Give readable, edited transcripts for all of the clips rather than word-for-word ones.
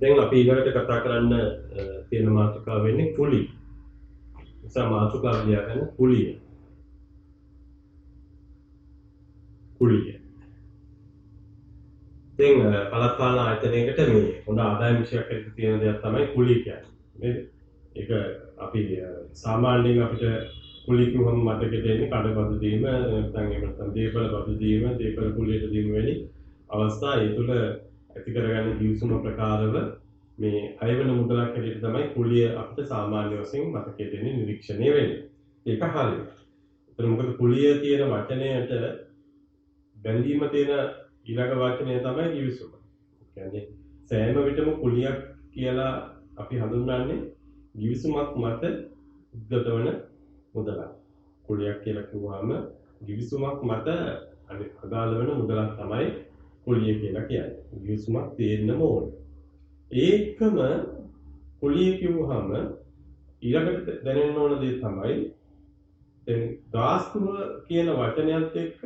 දැන් අපි ඊළඟට කතා කරන්න තියෙන මාතෘකාව වෙන්නේ කුලි. නිසා මාතෘකාව ලියාගන්න කුලිය. කුලිය. දැන් පළාත් පාලන ආයතනයකට මේ හොඳ ආදායම් විෂයක් ඇතුළත තියෙන දෙයක් තමයි කුලිය කියන්නේ. නේද? ඒක අපි සාමාන්‍යයෙන් අපිට කුලිය කිව්වම මතකෙට එන්නේ කඩබඩු දීම, නැත්නම් එහෙම නැත්නම් දේපල බදු දීම, දේපල කුලියට දීම වැනි අවස්ථා ඒ තුළ ඇති කරගන්න ගිවිසුම ප්‍රකාරව මේ අයවන මුදලක් හැටියට තමයි කුලිය අපිට සාමාන්‍ය වශයෙන් මතකයට එන්නේ නිරීක්ෂණය වෙන්නේ. ඒක හරියි. ඒතර මොකද කුලිය කියන වචනයට බැඳීම තියෙන ඊළඟ වචනය තමයි ගිවිසුම. ඒ කියන්නේ සෑම විටම කුලියක් කියලා අපි හඳුන්වන්නේ ගිවිසුමක් මත උද්ගත වන මුදලක්. කුලියක් කියලා කිව්වහම ගිවිසුමක් මත අදාළ වෙන මුදලක් තමයි කුලිය කියලා කියන්නේ. ගිවිසුමක් තියෙන්නම ඕනේ. ඒකම කුලිය කිව්වහම ඊළඟට දැනෙන්න ඕන දේ තමයි දැන් ගාස්තුව කියන වචනයත් එක්ක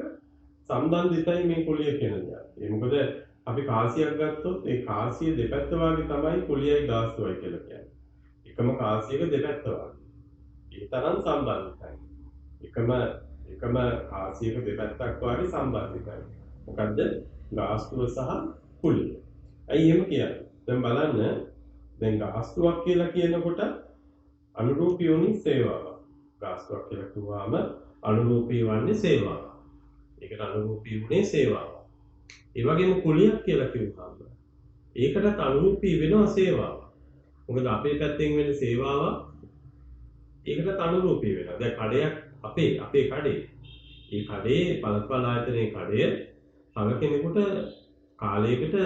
සම්බන්ධිතයි මේ කුලිය කියන දේ. ඒ මොකද අපි කාසියක් ගත්තොත් ඒ කාසිය දෙපැත්ත වාගේ තමයි කුලියයි ගාස්තුවයි කියලා කියන්නේ. එකම කාසියක දෙපැත්ත වාගේ. ඒ තරම් සම්බන්ධිතයි. එකම කාසියක දෙපැත්තක් වාගේ සම්බන්ධිතයි. මොකද්ද? ගාස්තුව සහ කුලිය. ඇයි එහෙම කියන්නේ? දැන් බලන්න දැන් ගාස්තුවක් කියලා කියනකොට අනුරූපී වුණේ සේවාවක්. ගාස්තුවක් කියලා කිව්වම අනුරූපී වන්නේ සේවාවක්. ඒකට අනුරූපී වුණේ සේවාවක්. ඒ වගේම කුලියක් කියලා කිව්වම ඒකටත් අනුරූපී වෙනවා සේවාවක්. මොකද අපේ පැත්තෙන් වෙන සේවාවක් ඒකටත් අනුරූපී වෙනවා. දැන් කඩයක් අපේ කඩේ. ඒ කඩේ පළාත් ආයතනයේ කඩය තව කෙනෙකුට කාලයකට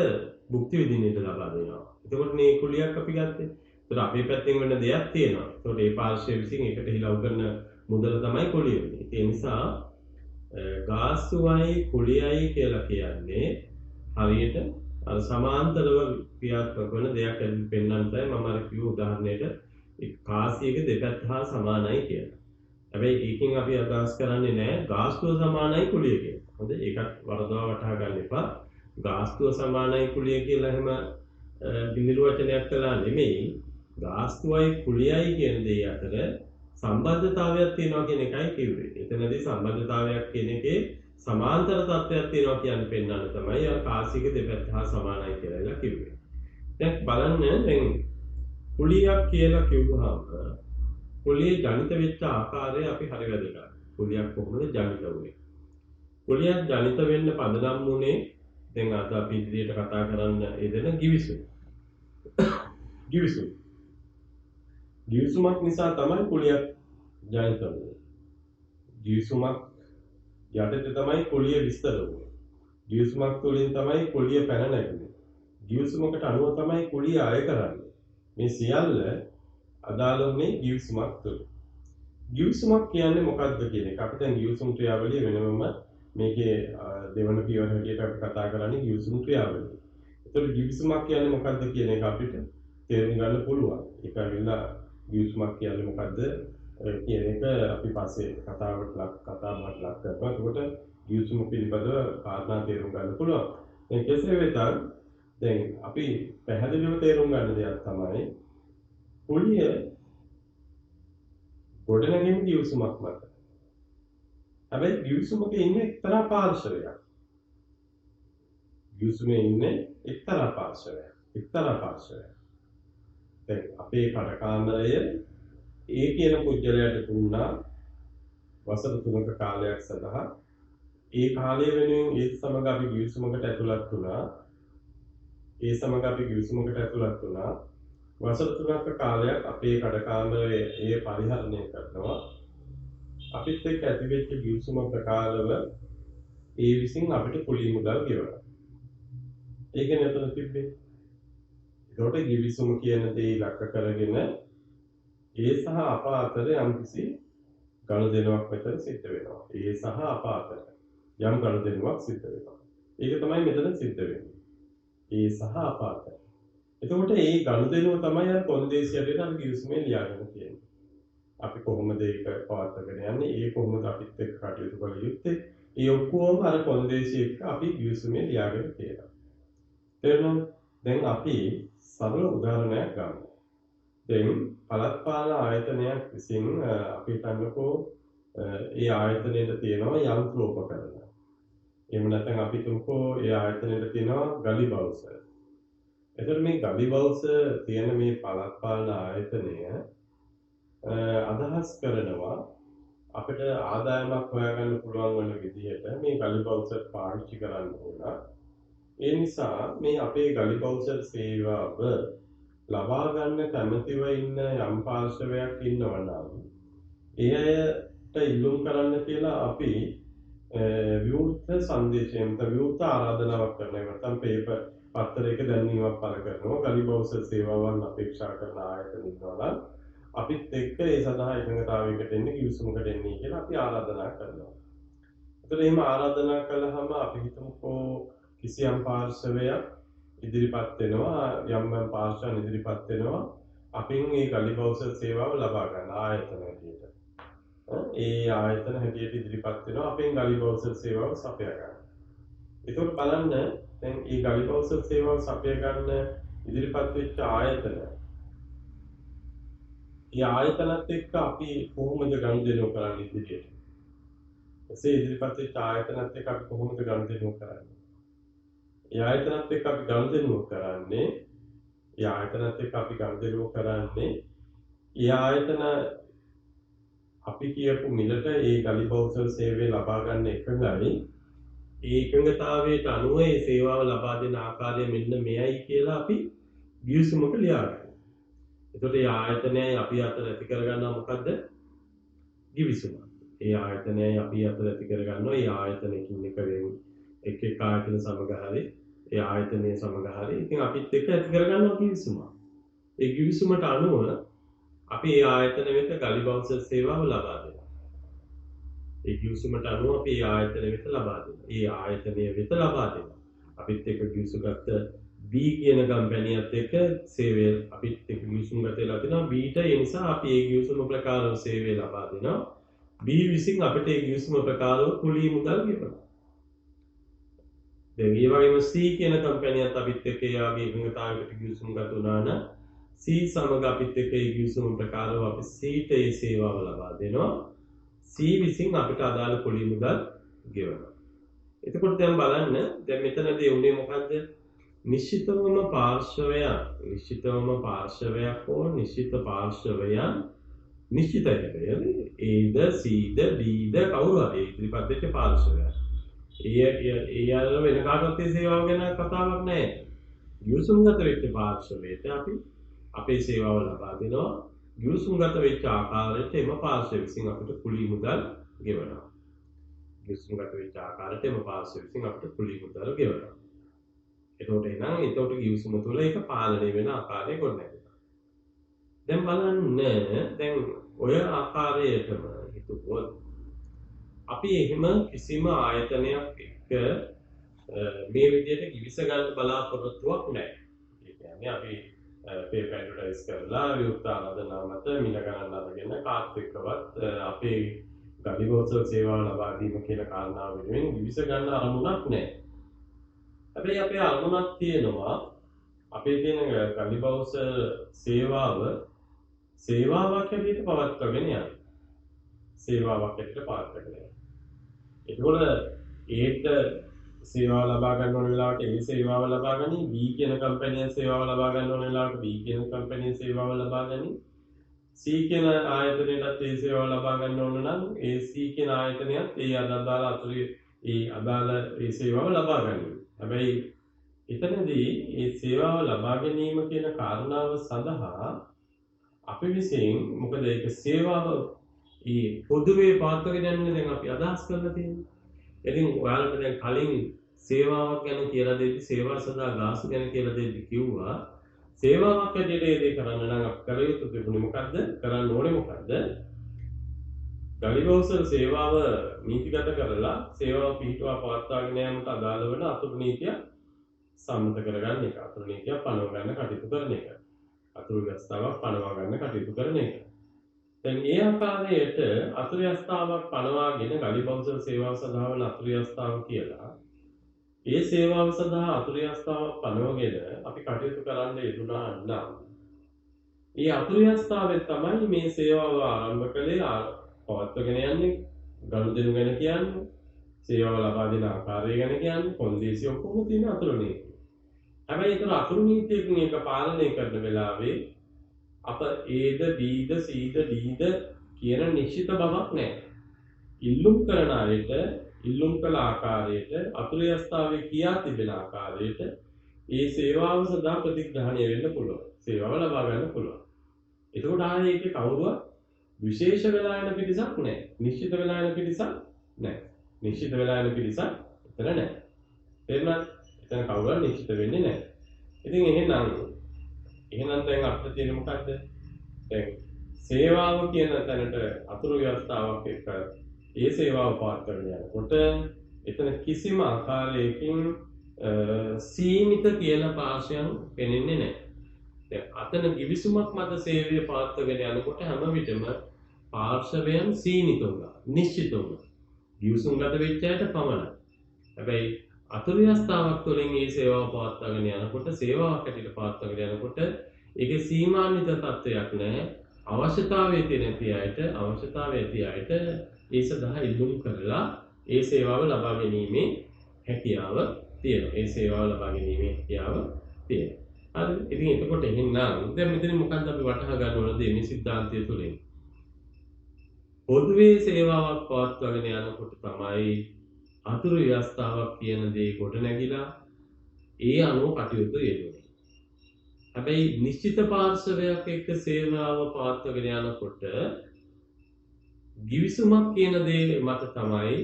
භුක්ති විඳින්නට ලබා දෙනවා. එතකොට මේ කුලියක් අපි ගත්තේ. ඒතර අපේ පැත්තෙන් වෙන දෙයක් තියෙනවා. ඒතකොට ඒ පාර්ශ්වය විසින් ඒකට හිලව් කරන මුදල තමයි කුලිය වෙන්නේ. ඒ නිසා ගාස්තුවයි කුලියයි කියලා කියන්නේ හරියට අර සමාන්තරව ක්‍රියාත්මක වෙන දෙයක් ඇතුළත පෙන්වන්නයි මම අර කිව්ව උදාහරණයට කාසියක දෙපැත්ත හා සමානයි කියලා. හැබැයි ඒකෙන් අපි අදහස් කරන්නේ නැහැ ගාස්තුව සමානයි කුලිය කියලා. හොඳ ඒකත් වරදවා වටහා ගන්න එපා. ගාස්තුව සමානයි කුලිය කියලා එහෙම නිර්වචනයක් කළා නෙමෙයි. ගාස්තුවයි කුලියයි කියන දේ අතර සම්බන්ධතාවයක් තියෙනවා කියන එකයි කිව්වේ. එතනදී සම්බන්ධතාවයක් කියන එකේ සමාන්තර තත්ත්වයක් තියෙනවා කියන පෙන්වන්න තමයි අර කාසියක දෙපැත්ත හා සමානයි කියලා කිව්වේ. දැන් බලන්න දැන් කුලියක් කියලා කිව්වහම කුලිය ජනිත වෙච්ච ආකාරය අපි හරි වැදගත්. කුලියක් කොහොමද ජනිත වුනේ? කුලියක් ජනිත වෙන්න පදනම් වුනේ දැන් අද අපි ඉදිරියට කතා කරන්න යෙදෙන ගිවිසුම. ගිවිසුමක් නිසා තමයි කුලියක් ජනිත වුනේ. ගිවිසුමක් යටතේ තමයි කුලිය විස්තර වුනේ. ගිවිසුමක් තුළින් තමයි කුලිය පැන නැගුනේ. ගිවිසුමකට අනුව තමයි කුලිය අය කරන්නේ. මේ සියල්ල අදාළ වුනේ ගිවිසුමක් තුළ. ගිවිසුමක් කියන්නේ මොකක්ද කියන එක අපි දැන් ගිවිසුම් ක්‍රියාවලිය වෙනම මේකේ දෙවන පියවර හැටියට අපි කතා කරන්නේ ගිවිසුම් ක්‍රියාවලිය. ඒතකොට ගිවිසුමක් කියන්නේ මොකක්ද කියන එක අපිට තේරුම් ගන්න පුළුවන්. ඒක ඇවිල්ලා ගිවිසුමක් කියන්නේ මොකක්ද කියන එක අපි පස්සේ කතාවට ලක් කරනවා. එතකොට ගිවිසුම පිළිබඳව කාරණා තේරුම් ගන්න පුළුවන්. දැන් කෙසේ වෙතත් දැන් අපි පැහැදිලිව තේරුම් ගන්න දෙයක් තමයි කුලිය ගොඩනැගෙන ගිවිසුමක් මත. හැබැයි ගිවිසුමක ඉන්නේ එක්තරා පාර්ශවයක්. ගිවිසුමේ ඉන්නේ එක්තරා පාර්ශවයක්. දැන් අපේ කඩකාමරය ඒ කියන පුජ්‍යලයට දුන්නා වසර 3ක කාලයක් සඳහා. ඒ කාලය වෙනුවෙන් ඒ සමග අපි ගිවිසුමකට ඇතුළත් වුණා. වසර 3ක කාලයක් අපේ කඩකාමරය ඒ පරිහරණය කරනවා. අපිත් එක්ක ඇතිවෙච්ච ගිවිසුම ප්‍රකාරව ඒ විසින් අපිට කුලී මුදල් ගෙවනවා. ඒක නේතන තිබ්බේ. ඒකට ගිවිසුම කියන දේ ඉලක්ක කරගෙන ඒ සහ අප අතර යම්කිසි ගනුදෙනුවක් මෙතන සිද්ධ වෙනවා. ඒ සහ අප අතර යම් ගනුදෙනුවක් සිද්ධ වෙනවා. ඒක තමයි මෙතන සිද්ධ වෙන්නේ. ඒ සහ අප අතර. එතකොට මේ ගනුදෙනුව තමයි අර කොන්දේසියට අර ගිවිසුමේ ලියාගෙන තියෙන්නේ. අපි කොහොමද ඒක පවත්වාගෙන යන්නේ? ඒ කොහොමද අපිත් එක්ක කටයුතු කළ යුත්තේ? ඒ ඔක්කොම අර කොන්දේසිය එක්ක අපි ගිවිසුමේ ලියාගෙන තියෙනවා. තේරුණාද? දැන් අපි සරල උදාහරණයක් ගමු. දැන් පළාත් පාලන ආයතනයක් විසින් අපි හිතන්නකෝ ඒ ආයතනයේ තියෙනවා යන්ත්‍රෝපකරණ. එහෙම නැත්නම් අපි තුමුකෝ ඒ ආයතනයේ තියෙනවා ගලි බවුස. එතකොට මේ ගලි බවුස තියෙන මේ පළාත් පාලන ආයතනය අදහස් කරනවා අපිට ආදායමක් හොයාගන්න පුළුවන් වෙන විදිහට මේ ගලි බවුස පාවිච්චි කරන්න ඕන. ඒ නිසා මේ අපේ ගලි බවුස සේවාව ලබා ගන්න කැමැතිව ඉන්න යම් පාර්ශවයක් ඉන්නවා නම් ඒ අයට ඉල්ලුම් කරන්න කියලා අපි විවෘත සංදේශයෙන් විවෘත ආරාධනාවක් කරනවා. නැත්නම් පේපර් පත්තරයක දැන්වීමක් පළ කරනවා. ගලි බවුස සේවාවන් අපේක්ෂා කරන ආයතන ඉන්නවා නම් අපිත් එක්ක ඒ සඳහා එකඟතාවයකට එන්න කිවිසුමකට එන්නේ කියලා අපි ආරාධනා කරනවා. ඒතර එහෙම ආරාධනා කළාම අපි හිතමුකෝ කිසියම් පාර්ශවයක් ඉදිරිපත් වෙනවා යම් පාර්ශවයන් ඉදිරිපත් වෙනවා අපින් මේ ගලි බවුස සේවාව ලබා ගන්න ආයතන හැටියට. ඒ ආයතන හැටියට ඉදිරිපත් වෙනවා අපෙන් ගලි බවුස සේවාව සපයා ගන්න. ඒකත් බලන්න දැන් මේ ගලි බවුස සේවාව සපයා ගන්න ඉදිරිපත් වෙච්ච ආයතන ඒ ආයතනත් එක්ක අපි කොහොමද ගනුදෙනු කරන්නේ ඉදිරියට? එසේ ඉදිරිපත් වෙච්ච ආයතනත් එක්ක අපි කොහොමද ගනුදෙනු කරන්නේ? ඒ ආයතනත් එක්ක අපි ගනුදෙනු කරන්නේ ඒ ආයතනත් එක්ක අපි ගනුදෙනු කරන්නේ ඒ ආයතන අපි කියපු මිලට ඒ ගලි බවුස සේවය ලබා ගන්න එකඟයි. ඒ එකඟතාවයට අනුව ඒ සේවාව ලබා දෙන ආකාරය මෙන්න මෙයයි කියලා අපි ගිවිසුමක ලියා ගන්නවා. එතකොට ඒ ආයතනයයි අපි අතර ඇති කරගන්නවා මොකද්ද? ගිවිසුම. ඒ ආයතනයයි අපි අතර ඇති කරගන්නවා ඒ ආයතනයකින් එක වෙන එක් ආයතන සමග හරි ඒ ආයතනයේ සමග හරි ඉතින් අපිත් එක්ක ඇති කරගන්නවා ගිවිසුම. ඒ ගිවිසුමට අනුව අපි ඒ ආයතන වෙත ගලි බවුස සේවාව ලබා දෙනවා. ඒ ගිවිසුමට අනුව අපි ඒ ආයතන වෙත ලබා දෙනවා. ඒ ආයතනය වෙත ලබා දෙනවා. අපිත් එක්ක ගිවිසුමකට B කියන කම්පැනියත් එක්ක සේවය අපිත් එක්ක ගිවිසුම ගත වෙලා තිනවා. B ට ඒ නිසා අපි ඒ ගිවිසුම ප්‍රකාරව සේවය ලබා දෙනවා. B විසින් අපිට ඒ ගිවිසුම ප්‍රකාරව කුලී මුදල් ගෙවනවා. දැන් මේ වගේම C කියන කම්පැනියත් අපිත් එක්ක එයාගේ එකඟතාවයකට ගිවිසුම ගත වුණා නම් C සමග අපිත් එක්ක ඒ ගිවිසුම ප්‍රකාරව අපි C ට ඒ සේවාව ලබා දෙනවා. C විසින් අපිට අදාළ කුලී මුදල් ගෙවනවා. එතකොට දැන් බලන්න දැන් මෙතනදී උනේ මොකද්ද? නිශ්චිතවම පාර්ශවයක් හෝ නිශ්චිත පාර්ශවයන් නිශ්චිත හැබැයි Aද Cද Dද කවුරු හරි ඉදිරිපත් වෙච්ච පාර්ශවයක්. ඒ අර වෙන කාටවත් ඒ සේවාව ගැන කතාවක් නැහැ. ගිවිසුම්ගත වෙච්ච පාර්ශවයට අපි අපේ සේවාව ලබා දෙනවා. ගිවිසුම්ගත වෙච්ච ආකාරයට එම පාර්ශවය විසින් අපිට කුලී මුදල් ගෙවනවා. ගිවිසුම්ගත වෙච්ච ආකාරයට එම පාර්ශවය විසින් අපිට කුලී මුදල් ගෙවනවා. එතකොට ගිවිසුම තුළ ඒක පාලනය වෙන ආකාරය ගොඩනැගෙනවා. දැන් බලන්න දැන් ඔය ආකාරයටම හිතුවොත් අපි එහෙම කිසිම ආයතනයක් එක්ක මේ විදිහට ගිවිස ගන්න බලාපොරොත්තුවක් නැහැ. ඒ කියන්නේ අපි පේපර් ඇඩ්වර්ටයිස් කරලා විවෘත ආරාධනා මත මිල ගණන් අරගෙන කාත් එක්කවත් අපේ ගලි බවුස සේවාව ලබා දීම කියන කාරණාව වෙනුවෙන් ගිවිස ගන්න අරමුණක් නැහැ. හැබැයි අපේ අරමුණක් තියෙනවා අපේ තියෙන ගලි බවුස සේවාවක් හැටියට පවත්වාගෙන යන්න. සේවාවක් හැටියට පවත්වාගෙන යන්න. ඒකවල ඒත් සේවාව ලබා ගන්න ඕන වෙලාවට ඒ සේවාව ලබා ගනි. B කියන කම්පැනිය සේවාව ලබා ගන්න ඕන වෙලාවට B කියන කම්පැනිය සේවාව ලබා ගනි. C කියන ආයතනයටත් ඒ සේවාව ලබා ගන්න ඕන නම් ඒ C කියන ආයතනයත් ඒ අදාළ සේවාව ලබා ගන්නවා. හැබැයි එතනදී මේ සේවාව ලබා ගැනීම කියන කාරණාව සඳහා අපි විසින් මොකද ඒක සේවාව පොදුවේ පාත්වගෙන යන්නේ දැන් අපි අදහස් කරලා තියෙන්නේ. ඉතින් ඔයාලට දැන් කලින් සේවාවක් ගැන කියලා දෙද්දි සේවා සඳහා ගාස්තු ගැන කියලා දෙද්දි කිව්වා සේවාවක් ඇදෙට ඒ දේ කරන්න නම් අපි කර යුතු තිබුණේ මොකද්ද? කරන්න ඕනේ මොකද්ද? ගලි බවුස සේවාව නීතිගත කරලා සේවාව පිහිටුවා පවත්වාගෙන යාමට අදාළ වන අතුරු නීතිය සම්මත කරගන්න එක. අතුරු නීතිය පනව ගන්න කටයුතු කරන එක. අතුරු ව්‍යවස්ථාවක් පනවා ගන්න කටයුතු කරන එක. දැන් ඒ ආකාරයට අතුරු ව්‍යවස්ථාවක් පනවාගෙන ගලි බවුස සේවාව සඳහා වන අතුරු ව්‍යවස්ථාව කියලා ඒ සේවාව සඳහා අතුරියස්ථාවක් පනවගෙන අපි කටයුතු කරන්න යෙදුණා නම් ඒ අතුරියස්ථාවෙන් තමයි මේ සේවාව ආරම්භ කළේ පවත්වගෙන යන්නේ ගනුදෙනු ගැන කියන්නේ සේවාව ලබා දෙන ආකාරය ගැන කියන්නේ කොන්දේසි ඔක්කොම තියෙන අතුරු නීති. හැබැයි ඒතර අතුරු නීතියකින් ඒක පාලනය කරන වෙලාවේ අප Aද Bද Cද Dද කියන නිශ්චිත බවක් නැහැ. ඉල්ලුම් කරන අයට ඉල්ලුම් කළ ආකාරයට අතුරුයස්ථාවේ කියා තිබෙන ආකාරයට ඒ සේවාව සඳහා ප්‍රතිග්‍රහණය වෙන්න පුළුවන්. සේවාව ලබා ගන්න පුළුවන්. එතකොට ආයේ ඒකේ කවුරුවත් විශේෂ වෙලා යන පිරිසක් නැහැ. නිශ්චිත වෙලා යන පිරිසක් නැහැ. නිශ්චිත වෙලා යන පිරිසක් එතන නැහැ. තේරුණාද? එතන කවුරුවත් නිශ්චිත වෙන්නේ නැහැ. ඉතින් එහෙනම් දැන් අපිට තියෙන්නේ මොකද්ද? දැන් සේවාව කියන තැනට අතුරු ව්‍යවස්ථාවක් එක්ක ඒ සේවාව පවත්වන්න යනකොට එතන කිසිම ආකාරයකින් සීමිත කියලා පාර්ශවයන් පෙනෙන්නේ නැහැ. දැන් අතන givisුමක් මත සේවය පවත්වගෙන යනකොට හැම විටම පාර්ශවයන් සීමිත වුණා, නිශ්චිත වුණා. givisුම් ගත වෙච්ච අයට පමණයි. හැබැයි අතුරු ව්‍යවස්ථාවක් තුළින් මේ සේවාව පවත්වාගෙන යනකොට සේවාවක් ඇටියට පවත්වාගෙන යනකොට ඒකේ සීමාන්විත තත්ත්වයක් නැහැ. අවශ්‍යතාවයේ තියෙන අයට ඒ සඳහා ඉල්ලුම් කරලා ඒ සේවාව ලබා ගැනීමේ හැකියාව තියෙනවා. ඒ සේවාව ලබා ගැනීමේ හැකියාව තියෙනවා. හරිද? ඉතින් එතකොට එහෙනම් දැන් මෙතන මොකක්ද අපි වටහා ගන්න ඕනද මේ සිද්ධාන්තය තුළින්? පොදුවේ සේවාවක් පවත්වාගෙන යනකොට තමයි අතුරු ව්‍යවස්ථාවක් කියන දේ කොට නැගිලා ඒ අනුව කටයුතු යෙදුනේ. හැබැයි නිශ්චිත පාර්ශවයක් එක්ක සේවාව පවත්වාගෙන යනකොට givisුමක් කියන දේ මත තමයි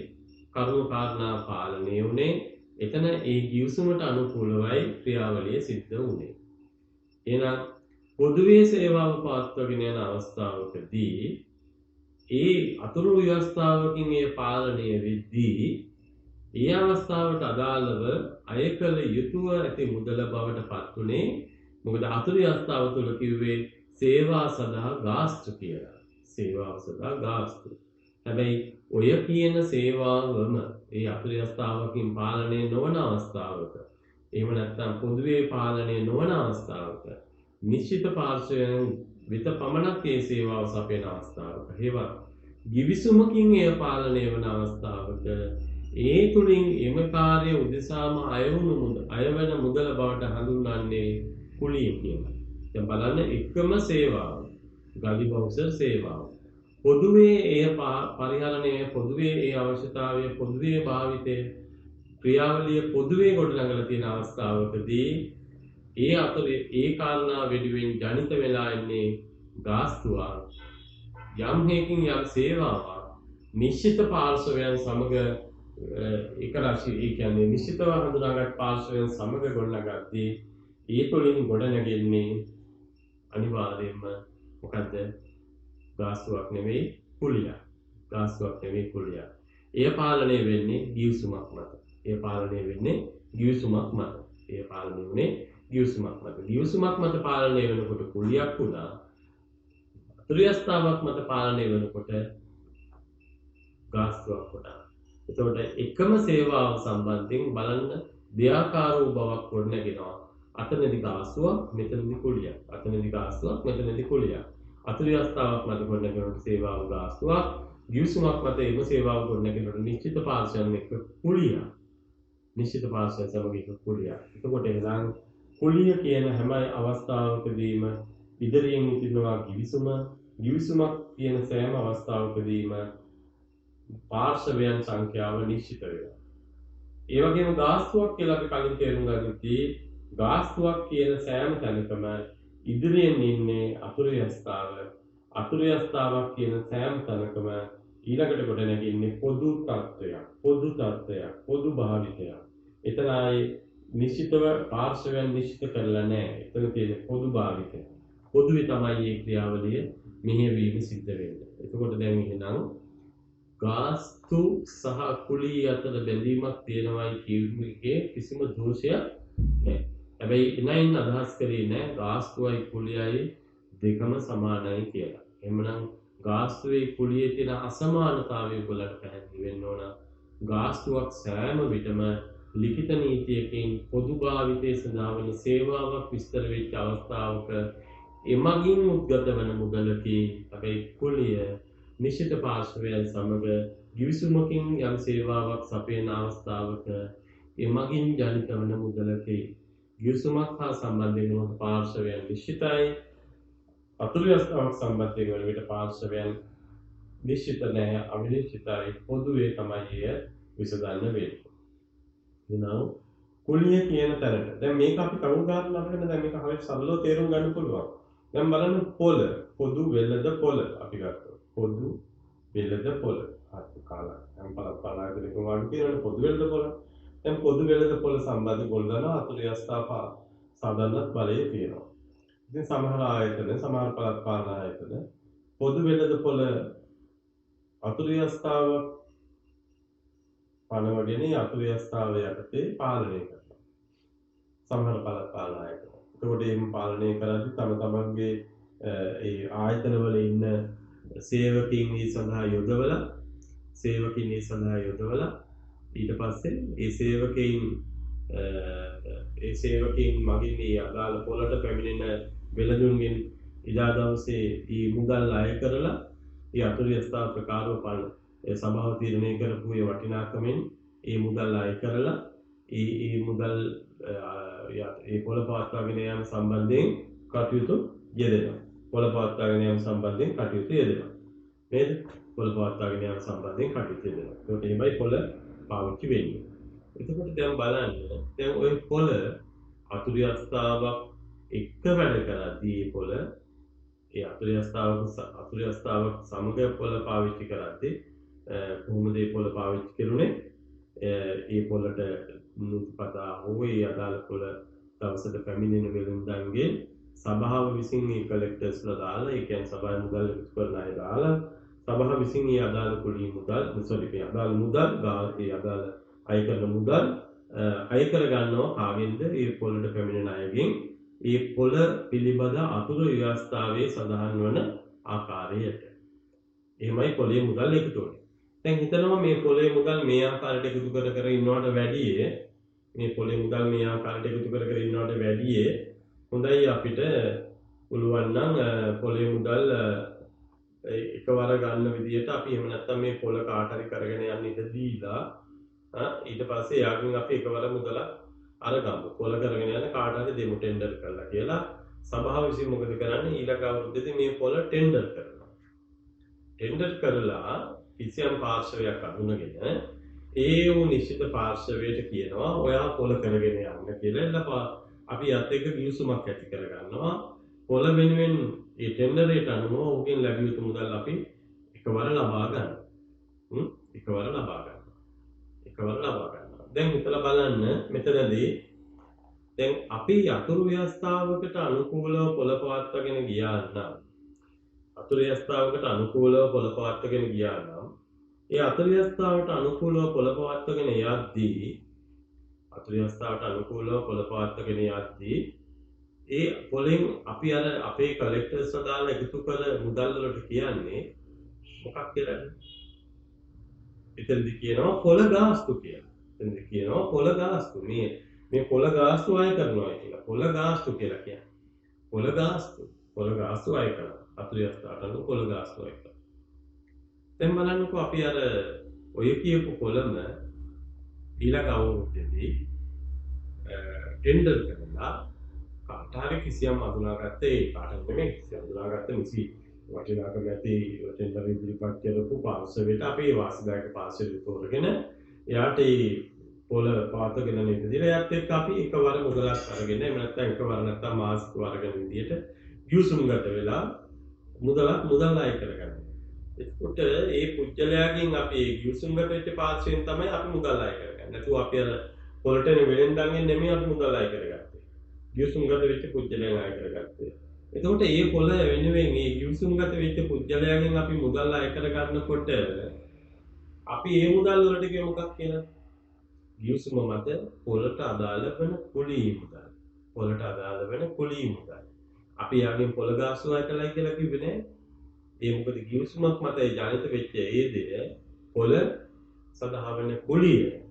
කරුණු කාරණා පාලනය වුණේ. එතන ඒ givisුමට අනුකූලවයි ක්‍රියාවලිය සිද්ධ වුණේ. එහෙනම් පොදුවේ සේවාව පවත්වාගෙන යන අවස්ථාවකදී ඒ අතුරු ව්‍යවස්ථාවකින් ඒ පාලනය වෙද්දී ඒ අවස්ථාවට අදාළව අය කළ යුතුව ඇති මුදල බවට පත් වුණේ. මොකද අතුරු ව්‍යවස්ථාව තුළ කිව්වේ සේවා සඳහා ගාස්තු කියලා. සේවාව සඳහා ගාස්තු. හැබැයි ඔය කියන සේවාවම ඒ අතුරු ව්‍යවස්ථාවකින් පාලනය නොවන අවස්ථාවක, එහෙම නැත්නම් පොදුවේ පාලනය නොවන අවස්ථාවක, නිශ්චිත පාර්ශවයන් වෙත පමණක් ඒ සේවාව සපයන අවස්ථාවක, හේවත් givisුමකින් එය පාලනය වන අවස්ථාවක ඒ තුලින් එම කාර්ය උදෙසාම අයවන මුදල බවට හඳුන්වන්නේ කුලිය කියලා. දැන් බලන්න එකම සේවාව, ගලි බවුසර් සේවාව. පොදුවේ එය පරිහරණය, පොදුවේ ඒ අවශ්‍යතාවය, පොදුවේ භාවිතය, ක්‍රියාවලිය පොදුවේ ගොඩනගලා තියෙන අවස්ථාවකදී ඒ අතරේ ඒ කාරණා වෙනුවෙන් ජනිත වෙලා ඉන්නේ ගාස්තුවක්. යම් හේකින් යම් සේවාවක් නිශ්චිත පාර්ශවයන් සමග එක රාශිය, ඒ කියන්නේ නිශ්චිතව හඳුනාගත් පාර්ශවයන් සමග ගොඩනගද්දී ඒ තුළින් ගොඩනැගෙන්නේ අනිවාර්යයෙන්ම මොකද්ද? ගාස්තුවක් නෙවෙයි කුලියක්. ගාස්තුවක් නෙවෙයි කුලියක්. එය පාලනය වෙන්නේ givisුමක් මත. givisුමක් මත පාලනය වෙනකොට කුලියක් වුණා. අතුරු ව්‍යවස්ථාවක් මත පාලනය වෙනකොට ගාස්තුවක් වුණා. එතකොට එකම සේවාව සම්බන්ධයෙන් බලන්න දෙආකාර වූ බවක් ගොඩනගෙනවා. අතනදි ගාස්තුවක්, මෙතනදි කුලියක්. අතනදි ගාස්තුවක්, මෙතනදි කුලියක්. අතුරු ව්‍යවස්ථාවක් මත ගොඩනගෙනකොට සේවාව ගාස්තුවක්, givisුමක් මත එම සේවාව ගොඩනගෙනකොට නිශ්චිත පාර්ශවයන් එක්ක කුලියක්. නිශ්චිත පාර්ශවයන් සමග එක කුලියක්. එතකොට එහෙනම් කුලිය කියන හැම අවස්ථාවකදීම ඉදිරියෙන් ඉතිරෙනවා givisුමක් කියන සෑම අවස්ථාවකදීම පාර්ශවයන් සංඛ්‍යාව නිශ්චිත වෙනවා. ඒ වගේම ගාස්තුවක් කියලා අපි කලින් තේරුම් ගත්තී ගාස්තුවක් කියන සෑම තැනකම ඉදිරියෙන් ඉන්නේ අතුරු ව්‍යවස්ථාව. අතුරු ව්‍යවස්ථාවක් කියන සෑම තැනකම ඊළඟට කොට නැගෙන්නේ පොදු තත්ත්වයක්, පොදු භාවිතයක්. එතන ආයේ නිශ්චිතව පාර්ශවයන් නිශ්චිත කරලා නැහැ. එතන තියෙන පොදු භාවිතය. පොදුවේ තමයි මේ ක්‍රියාවලිය මෙහෙයවීම සිද්ධ වෙන්නේ. එතකොට දැන් එහෙනම් ගාස්තු සහ කුලී අතර බැඳීමක් තියෙනවායි කියුමේ කිසිම දෝෂයක් නැහැ. හැබැයි එනයින් අදහස් කරේ නැහැ ගාස්තුවයි කුලියයි දෙකම සමානයි කියලා. එහෙමනම් ගාස්තුවේ කුලියේ තියෙන අසමානතාවය ඔයගොල්ලන්ට පැහැදිලි වෙන්න ඕන. ගාස්තුවක් සෑම විටම ලිඛිත නීතියකින් පොදු භාවිතයේ සඳහා වන සේවාවක් විස්තර වෙච්ච අවස්ථාවක එමගින් උද්ගත වන මුදලකි අපේ කුලිය නිශ්චිත පාර්ශවයන් සමග ගිවිසුමකින් යම් සේවාවක් සපයන අවස්ථාවක එමගින් ජනිත වන මුදලකි ගිවිසුමක් හා සම්බන්ධ වන පාර්ශවයන් නිශ්චිතයි අතුරු අවස්ථාවක් සම්බන්ධ වන විට පාර්ශවයන් නිශ්චිත නැහැ අවිනිශ්චිතයි පොදුවේ තමයි එය විසඳන්න වෙන්නේ. එනවා කුලිය කියන තැනට. දැන් මේක අපි කවුරුහාට ළඟගෙන දැන් මේක හරියට සරලව තේරුම් ගන්න පුළුවන්. දැන් බලන්න පොළ පොදු වෙළඳ පොළ අපි ගත්තා. පොදු වෙළඳ පොළ. හත් කාලා. දැන් පළාතේ කොහොමද කියන්නේ පොදු වෙළඳ පොළ. දැන් පොදු වෙළඳ පොළ සම්බන්ධ ගොල්ලන අතුරු යස්ථාපා සාධාරණ බලය තියෙනවා. ඉතින් සමහර ආයතන සමහර පළාත් පාලන ආයතන පොදු වෙළඳ පොළ අතුරු යස්ථාව පනවගෙන අතුරු යස්ථාව යටතේ පාලනය කරනවා. සමහර පළාත් පාලන ආයතන. එතකොට මේ පාලනය කරද්දී තම තමන්ගේ ඒ ආයතනවල ඉන්න සේවකීන් ඒ සඳහා යොදවලා ඊට පස්සේ ඒ සේවකීන් මගින් මේ අදාළ පොළට පැමිණෙන වෙළඳුන්ගෙන් ඉදා දවසේ මේ මුදල් අය කරලා ඒ අතුරු යස්ථාව ප්‍රකාරව සභාව තීරණය කරපු ඒ වටිනාකමෙන් ඒ මුදල් අය කරලා ඒ මුදල් ඒ පොළ පවත්වාගෙන යාම සම්බන්ධයෙන් කටයුතු යෙදෙනවා. පොළ පවත්වාගෙන යාම සම්බන්ධයෙන් කටයුතු යෙදෙනවා. නේද? පොළ පවත්වාගෙන යාම සම්බන්ධයෙන් කටයුතු යෙදෙනවා. ඒකට එමයි පොළ පාවිච්චි වෙන්නේ. එතකොට දැන් බලන්න දැන් ওই පොළ අතුරු යස්ථාවක් එක්ක වැඩ කරද්දී පොළ ඒ අතුරු යස්ථාවක් සමග පොළ පාවිච්චි කරද්දී කොහොමද මේ පොළ පාවිච්චි කරුනේ? ඒ පොළට නීතිපතා හෝ ඒ අදාළ පොළ දවසට පැමිණෙන වෙළඳන්ගේ සභාව විසින් මේ කලෙක්ටර්ස්ලා දාලා ඒ කියන්නේ සභාවේ මුදල් එකතු කරන අය දාලා සභාව විසින් මේ අදාළ කුලී මුදල් මේ අදාළ මුදල් ඒ අදාළ අය කරන මුදල් අය කර ගන්නවා කාගෙන්ද? ඒ පොළට පැමිණෙන අයගෙන් ඒ පොළ පිළිබඳ අතුරු ව්‍යවස්ථාවේ සඳහන් වන ආකාරයට. එහෙමයි පොළේ මුදල් එකතු වෙන්නේ. දැන් හිතනවා මේ පොළේ මුදල් මේ ආකාරයට එකතු කර ඉන්නවට වැඩිය මේ පොළේ මුදල් මේ ආකාරයට එකතු කර ඉන්නවට වැඩිය හොඳයි අපිට පුළුවන් නම් පොළේ මුදල් එකවර ගන්න විදියට අපි එහෙම නැත්නම් මේ පොළ කාට හරි කරගෙන යන්න ඉඩ දීලා ඊට පස්සේ යාගින් අපි එකවර මුදල අරගමු. පොළ කරගෙන යන කාට හරි දෙමු ටෙන්ඩර් කරලා කියලා සභාව විසින් මොකද කරන්නේ? ඊළඟ අවුරුද්දේදී මේ පොළ ටෙන්ඩර් කරනවා. ටෙන්ඩර් කරලා කිසියම් පාර්ශවයක් අඳුනගෙන ඒ වූ නිශ්චිත පාර්ශවයට කියනවා ඔයා පොළ කරගෙන යන්න කියලා. අපි යත් එක්ක ගිවිසුමක් ඇති කරගන්නවා. පොළ වෙනුවෙන් ඒ ටෙන්ඩරේට අනුව ඔහුගෙන් ලැබිය යුතු මුදල් අපි එකවර ලබා ගන්නවා. එකවර ලබා ගන්නවා. දැන් හිතලා බලන්න මෙතනදී දැන් අපි අතුරු ව්‍යවස්ථාවකට අනුකූලව පොළ පවත්වාගෙන ගියා නම් අතුරු ව්‍යවස්ථාවකට අනුකූලව පොළ පවත්වාගෙන ගියා නම් ඒ අතුරු ව්‍යවස්ථාවට අනුකූලව පොළ පවත්වාගෙන යද්දී ඒ පොළෙන් අපි අර අපේ කලෙක්ටර්ස්ලා දාලා එකතු කළ මුදල් වලට කියන්නේ මොකක් කියලාද? එතනදී කියනවා පොළ ගාස්තු කියලා. එතනදී කියනවා පොළ ගාස්තු. මේ පොළ ගාස්තු අය කරනවා කියලා. පොළ ගාස්තු කියලා කියන්නේ. පොළ ගාස්තු අය කරනවා. අතුරු යස්ථාට අනුව පොළ ගාස්තු අය කරනවා. දැන් බලන්නකෝ අපි අර ඔය කියපු පොළම ඊළඟ අවුරුද්දේදී ටෙන්ඩර් කරලා කාට හරි කිසියම් අඳුනාගත්ත නිසි වටිනාකම ඇති ටෙන්ඩර් ඉදිරිපත් කරපු පාර්ශවයට අපේ වාසිදායක පාර්ශවයට තෝරගෙන එයාට මේ පොළ පවත්වාගෙන යන විදිහට එයාත් එක්ක අපි එකවර මුදලක් අරගෙන එහෙම නැත්නම් එකවර නැත්නම් මාසික වර්ගන විදිහට ගිවිසුම්ගත වෙලා මුදල් අය කරගන්නවා. එතකොට ඒ පුජ්‍යලයාගෙන් අපි ගිවිසුම්ගත වෙච්ච පාර්ශවයෙන් තමයි අපි මුදල් අය කරගන්නේ. නැතුව අපි අර පොළටනේ වෙලෙන්දන්ගෙන් නෙමෙයි අපි මුදල් අය කරගත්තේ. ගිවිසුම්ගත වෙච්ච පුජ්‍යලයන් අය කරගත්තේ. එතකොට මේ පොළ වෙනුවෙන් මේ ගිවිසුම්ගත වෙච්ච පුජ්‍යලයාගෙන් අපි මුදල් අය කරගන්නකොට අපි මේ මුදල් වලට කිය මොකක් කියලා? ගිවිසුම මත පොළට අදාළ වෙන කුලී මුදල්. අපි යාගෙන් පොළ ගාස්තු අය කළයි කියලා කිව්වේ නෑ. ඒ මොකද ගිවිසුමක් මත ජනිත වෙච්ච ඒ දෙය පොළ සඳහා වෙන කුලිය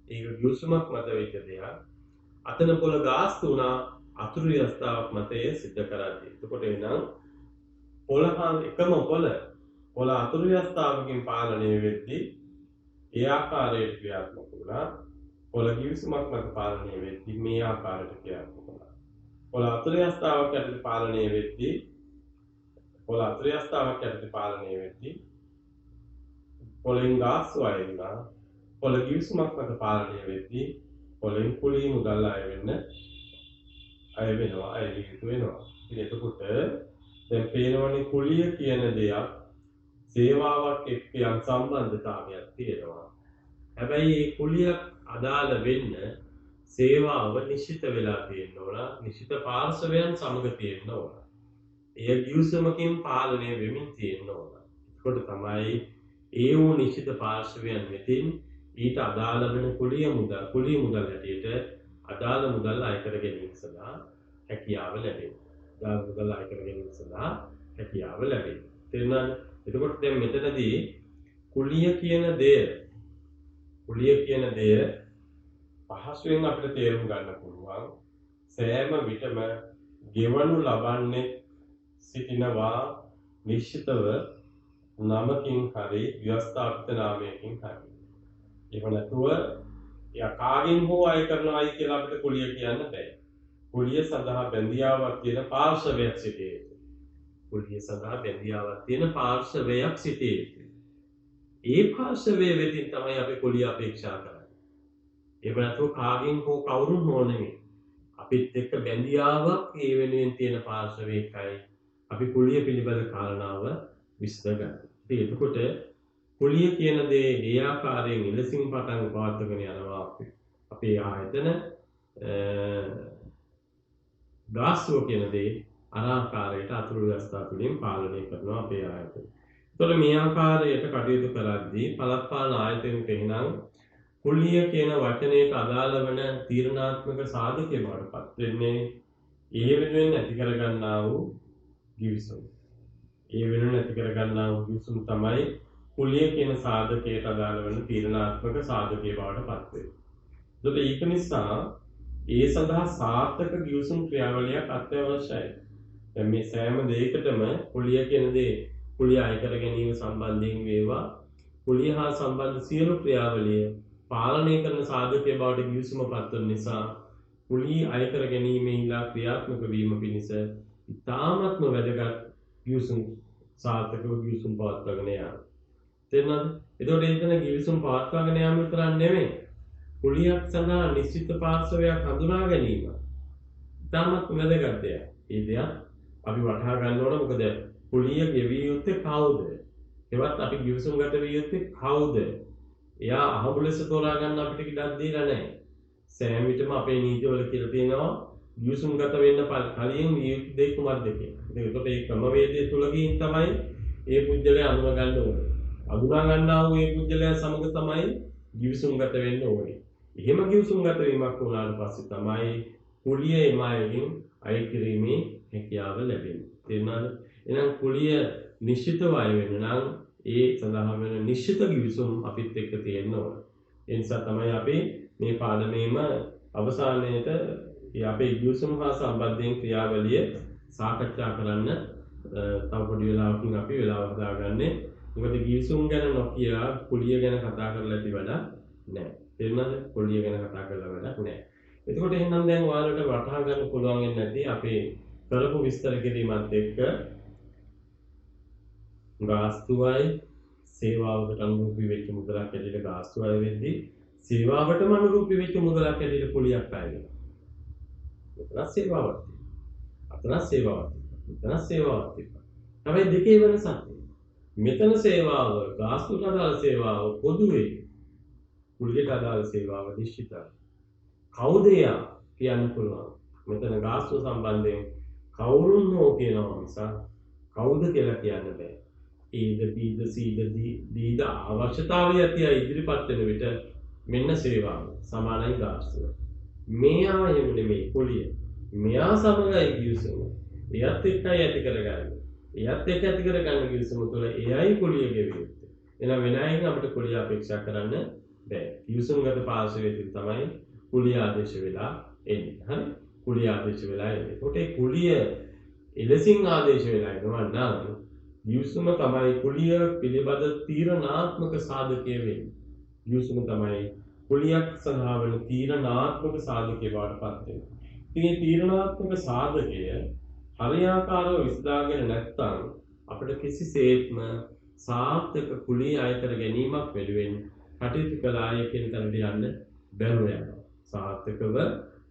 ඒක ගිවිසුමක් මත වෙච්ච දෙයක්. අතන පොළ ගාස්තු වුණා අතුරු ව්‍යවස්ථාවක් මත ඒ සිද්ධ කරද්දී. එතකොට එනම් පොළ එකම පොළ අතුරු ව්‍යවස්ථාවකින් පාලනය වෙද්දී ඒ ආකාරයට ක්‍රියාත්මක වුණා. පොළ ගිවිසුමක් මත පාලනය වෙද්දී මේ ආකාරයට ක්‍රියාත්මක වුණා. පොළ අතුරු ව්‍යවස්ථාවක් යටතේ පාලනය වෙද්දී පොළෙන් ගාස්තු අය වෙනවා. පොළ ගිවිසුමක් මත පාලනය වෙද්දී පොළෙන් කුලී මුදල් අය වෙනවා. අය යුතු වෙනවා. ඉතින් එතකොට දැන් පේනවනේ කුලිය කියන දෙයක් සේවාවක් එක්ක යම් සම්බන්ධතාවයක් තියෙනවා. හැබැයි මේ කුලියක් අදාළ වෙන්න සේවාව නිශ්චිත වෙලා තියෙන්න ඕන. නිශ්චිත පාර්ශවයන් සමග තියෙන්න ඕන. එය ගිවිසුමකින් පාලනය වෙමින් තියෙන්න ඕන. එතකොට තමයි ඒ වූ නිශ්චිත පාර්ශවයන් වෙතින් ඊට අදාළ වෙන කුලිය මුදල් හැටියට අදාළ මුදල් අය කර ගැනීම සඳහා හැකියාව ලැබෙනවා. තේරුණාද? එතකොට දැන් මෙතනදී කුලිය කියන දෙය පහසුවෙන් අපිට තේරුම් ගන්න පුළුවන්. සෑම විටම ගෙවනු ලබන්නේ සිටිනවා නිශ්චිතව නමකින් හරි ව්‍යවස්ථාපිත නාමයකින් හරි. එහෙම නැතුව කාගෙන් හෝ අය කරනවායි කියලා අපිට කුලිය කියන්න බෑ. කුලිය සඳහා බැඳියාවක් තියෙන පාර්ශවයක් සිටිය යුතුයි. ඒ පාර්ශවය වෙතින් තමයි අපි කුලිය අපේක්ෂා කරන්නේ. එහෙම නැතුව කාගෙන් හෝ කවුරුන් හෝ නෙමෙයි. අපිත් එක්ක බැඳියාවක් ඒ වෙනුවෙන් තියෙන පාර්ශවයකයි අපි කුලිය පිළිබඳ කාරණාව විස්තර ගන්න. ඉතින් එතකොට කුලිය කියන දේ ඒ ආකාරයෙන් ඉලසින් පටන් පවත්වගෙන යනවා අපේ ආයතන. ගාස්තුව කියන දේ අර ආකාරයට අතුරු ව්‍යවස්ථා තුළින් පාලනය කරනවා අපේ ආයතන. එතකොට මේ ආකාරයට කටයුතු කරද්දී පළත්පාලන ආයතනෙක එහෙනම් කුලිය කියන වචනයට අදාළ වන තීරණාත්මක සාධකය බවට පත් වෙන්නේ ඒ වෙනුවෙන් ඇති කරගන්නා වූ ගිවිසුම. තමයි කුලිය කියන සාධකයට අදාළ වන තීරණාත්මක සාධකය බවට පත් වෙන්නේ. එතකොට ඒක නිසා ඒ සඳහා සාර්ථක ගිවිසුම් ක්‍රියාවලියක් අත්‍යවශ්‍යයි. දැන් මේ සෑම දෙයකටම කුලිය කියන දේ කුලිය අය කර ගැනීම සම්බන්ධයෙන් වේවා කුලිය හා සම්බන්ධ සියලු ක්‍රියාවලිය පාලනය කරන සාධකය බවට ගිවිසුම පත්වන නිසා කුලිය අය කර ගැනීමේලා ක්‍රියාත්මක වීම පිණිස ඉතාමත්ම වැදගත් ගිවිසුම් සාර්ථකව ගිවිසුම් පවත්වාගෙන යාම. තේරුණාද? එතකොට එතන ගිවිසුම් පවත්වාගෙන යාම විතරක් නෙමෙයි කුලියක් සඳහා නිශ්චිත පාර්ශවයක් හඳුනා ගැනීම ඉතාමත් වැදගත් දෙයක්. ඒ දෙයක් අපි වටහා ගන්න ඕන. මොකද කුලිය ගෙවිය යුත්තේ කවුද? ඒවත් අපි ගිවිසුම් ගත විය යුත්තේ කවුද? එයා අහඹු ලෙස තෝරා ගන්න අපිට ඉඩක් දීලා නැහැ. සෑම විටම අපේ නීතිවල කියලා තියෙනවා ගිවිසුම් ගත වෙන්න කලින් විය යුතු දේ කුමක්ද කියලා. ඒකට ඒ ක්‍රමවේදය තුලකින් තමයි ඒ පුජ්‍යලයා අඳුන ගන්න ඕනේ. අඳුනා ගන්නා වූ ඒ පුජ්‍යලයා සමග තමයි ගිවිසුම් ගත වෙන්න ඕනේ. එහෙම ගිවිසුම් ගත වීමක් වුණාට පස්සේ තමයි කුලිය එමයකින් අය කිරීමේ හැකියාව ලැබෙන්නේ. තේරුණාද? එහෙනම් කුලිය නිශ්චිතව අය වෙන්න නම් ඒ සඳහා වෙන නිශ්චිත ගිවිසුම් අපිත් එක්ක තියෙන්න ඕන. ඒ නිසා තමයි අපි මේ පාඩමේම අවසානයේට අපේ ගිවිසුම් හා සම්බන්ධයෙන් ක්‍රියාවලිය සාකච්ඡා කරන්න තව පොඩි වෙලාවකින් අපි වෙලාව හදාගන්නේ. මොකද ගිවිසුම් ගැන නොකිය කුලිය ගැන කතා කරලා ඉති වැඩක් නැහැ. තේරුණාද? කුලිය ගැන කතා කරලා වැඩක් නැහැ. එතකොට එහෙනම් දැන් ඔයාලට වටහා ගන්න පුළුවන් වෙන්නේ නැති අපේ කරපු විස්තර කිරීමත් එක්ක ගාස්තුවයි සේවාවකට අනුරූපී වෙච්ච මුදලක් ඇටියට ගාස්තුවයි වෙද්දී සේවාවටම අනුරූපී වෙච්ච මුදලක් ඇටියට කුලියක් අය වෙනවා. මෙතන සේවාවක් තියෙනවා. මෙතන සේවාවක් තියෙනවා. හැබැයි දෙකේ වෙනසක් තියෙනවා. මෙතන සේවාව ගාස්තුවට අදාළ සේවාව පොදුවේ. කුලියට අදාළ සේවාව නිශ්චිතයි. කවුද යා කියන්න පුළුවන්. මෙතන ගාස්තුව සම්බන්ධයෙන් කවුරුන් හෝ කියනවා මිසක් කවුද කියලා කියන්න බෑ. ඊද පීද සීද දීද අවශ්‍යතාවය ඇති ඉදිරිපත් වෙන විට මෙන්න සේවාව සමානයි ගාස්තුව. මෙයා එහෙම නෙමෙයි කුලිය. මෙයා සමගයි ගිවිසුම. එයත් එක්කයි ඇති කරගන්නේ. එයත් එක්ක ඇති කරගන්න ගිවිසුම තුළ එයයි කුලිය ගෙවිය යුත්තේ. එහෙනම් වෙන අයකින් අපිට කුලිය අපේක්ෂා කරන්න දැන් පිවිසුම්ගත පාර්ශවයේදී තමයි කුලිය ආදේශ වෙලා එන්නේ. හරි? කුලිය ආදේශ වෙලා එන්නේ. ඒකට ඒ කුලිය එලෙසින් ආදේශ වෙලා එනවා නම් පිවිසුම තමයි කුලිය පිළිබඳ තීරණාත්මක සාධකය වෙන්නේ. පිවිසුම තමයි කුලියක් සඳහා වන තීරණාත්මක සාධකය බවට පත් වෙනවා. ඉතින් මේ තීරණාත්මක සාධකය හරියාකාරව විසඳාගෙන නැත්නම් අපිට කිසිසේත්ම සාර්ථක කුලිය අයකර ගැනීමක් වෙනුවෙන් කටයුතු කළාය කියන තැනට යන්න බැරුව යනවා. සාර්ථකව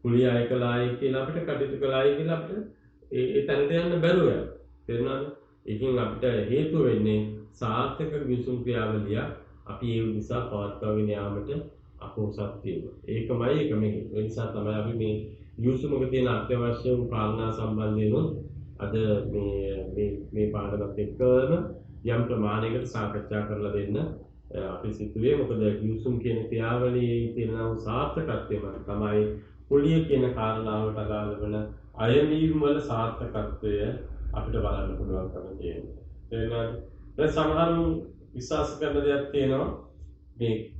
කුලිය අය කළාය කියලා අපිට කටයුතු කළාය කියලා අපිට ඒ තැනට යන්න බැරුව යනවා. තේරුණාද? ඒකෙන් අපිට හේතු වෙන්නේ සාර්ථක විසුම් ක්‍රියාවලිය අපි ඒ නිසා පවත්වාගෙන යාමට අපොහසත් වීම. ඒකමයි එකම හේතුව. ඒ නිසා තමයි අපි මේ යුසුමක තියෙන අත්‍යවශ්‍ය වූ කාරණා සම්බන්ධයෙන් අද මේ පාඩමත් එක්කම යම් ප්‍රමාණයකට සාකච්ඡා කරලා දෙන්න අපි සිතුවේ. මොකද යුසුම් කියන ක්‍රියාවලියේ තියෙන සාර්ථකත්වය මත තමයි කුලිය කියන කාරණාවට අදාළ වන අයවීම වල සාර්ථකත්වය අපිට බලන්න පුළුවන්කම තියෙනවා. එහෙනම් දැන් සමහරව විශ්වාස කරන දෙයක් තියෙනවා මේ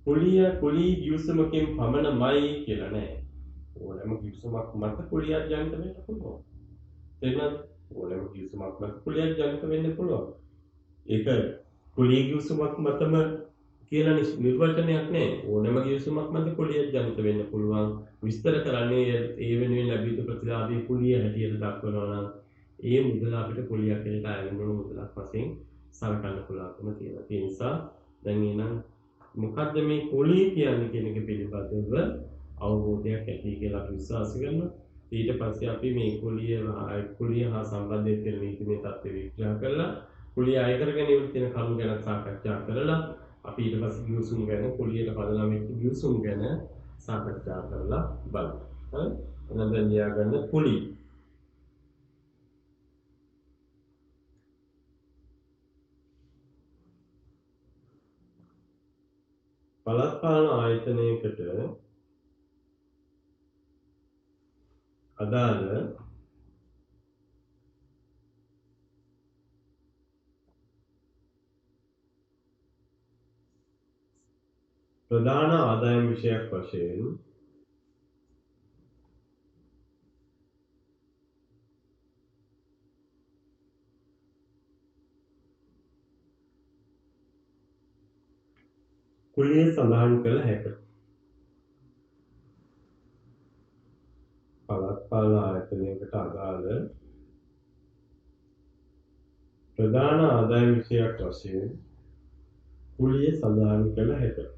කුලී යුසුමකින් පමණමයි කියලා නෑ. ඕනෑම කිවිසුමක් මත කුලියක් ජනිත වෙන්න පුළුවන්. එහෙනම් ඕනෑම කිවිසුමක් මත කුලියක් ජනිත වෙන්න පුළුවන්. ඒක කුලී කිවිසුමක් මතම කියලා නිර්වචනයක් නෑ. ඕනෑම කිවිසුමක් මත කුලියක් ජනිත වෙන්න පුළුවන්. විස්තර කරන්නේ ඒ වෙනුවෙන් ලැබිත ප්‍රතිලාභී කුලිය හැටියට දක්වනවා නම් ඒ මුදල අපිට කුලියක් හැටියට අයවෙන්න ඕන මුදලක් වශයෙන් සලකන්න පුළුවන්කම තියෙනවා. ඒ නිසා දැන් එහෙනම් මොකද්ද මේ කුලිය කියන්නේ කියන එක පිළිබඳව අවබෝධයක් ඇති කියලා අපි විශ්වාස කරනවා. ඊට පස්සේ අපි මේ කුලිය හා සම්බන්ධ වෙන නීතිමය තත්ත්ව විග්‍රහ කරලා කුලිය අය කර ගැනීමට තියෙන කරුණු ගැන සාකච්ඡා කරලා අපි ඊට පස්සේ ගිවිසුම් ගැන කුලියට පදනම් වෙච්ච ගිවිසුම් ගැන සාකච්ඡා කරලා බලමු. හරි? එහෙනම් දැන් ලියාගන්න කුලිය. පළාත් පාලන ආයතනයකට අදාළ ප්‍රධාන ආදායම් විෂයක් වශයෙන් කුලිය සඳහන් කළ හැකියි. පළාත් පාලන ආයතනයකට අදාළ ප්‍රධාන ආදායම් විෂයක් වශයෙන් කුලිය සඳහන් කළ හැකියි.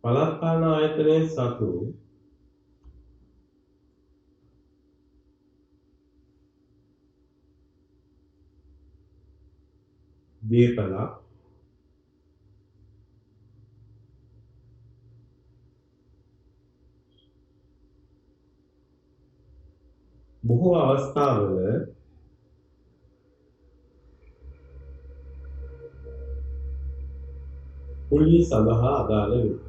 පළාත් පාලන ආයතනයේ සතු දීපලා බොහෝ අවස්ථාවල කුලිය සඳහා අදාළ වේ.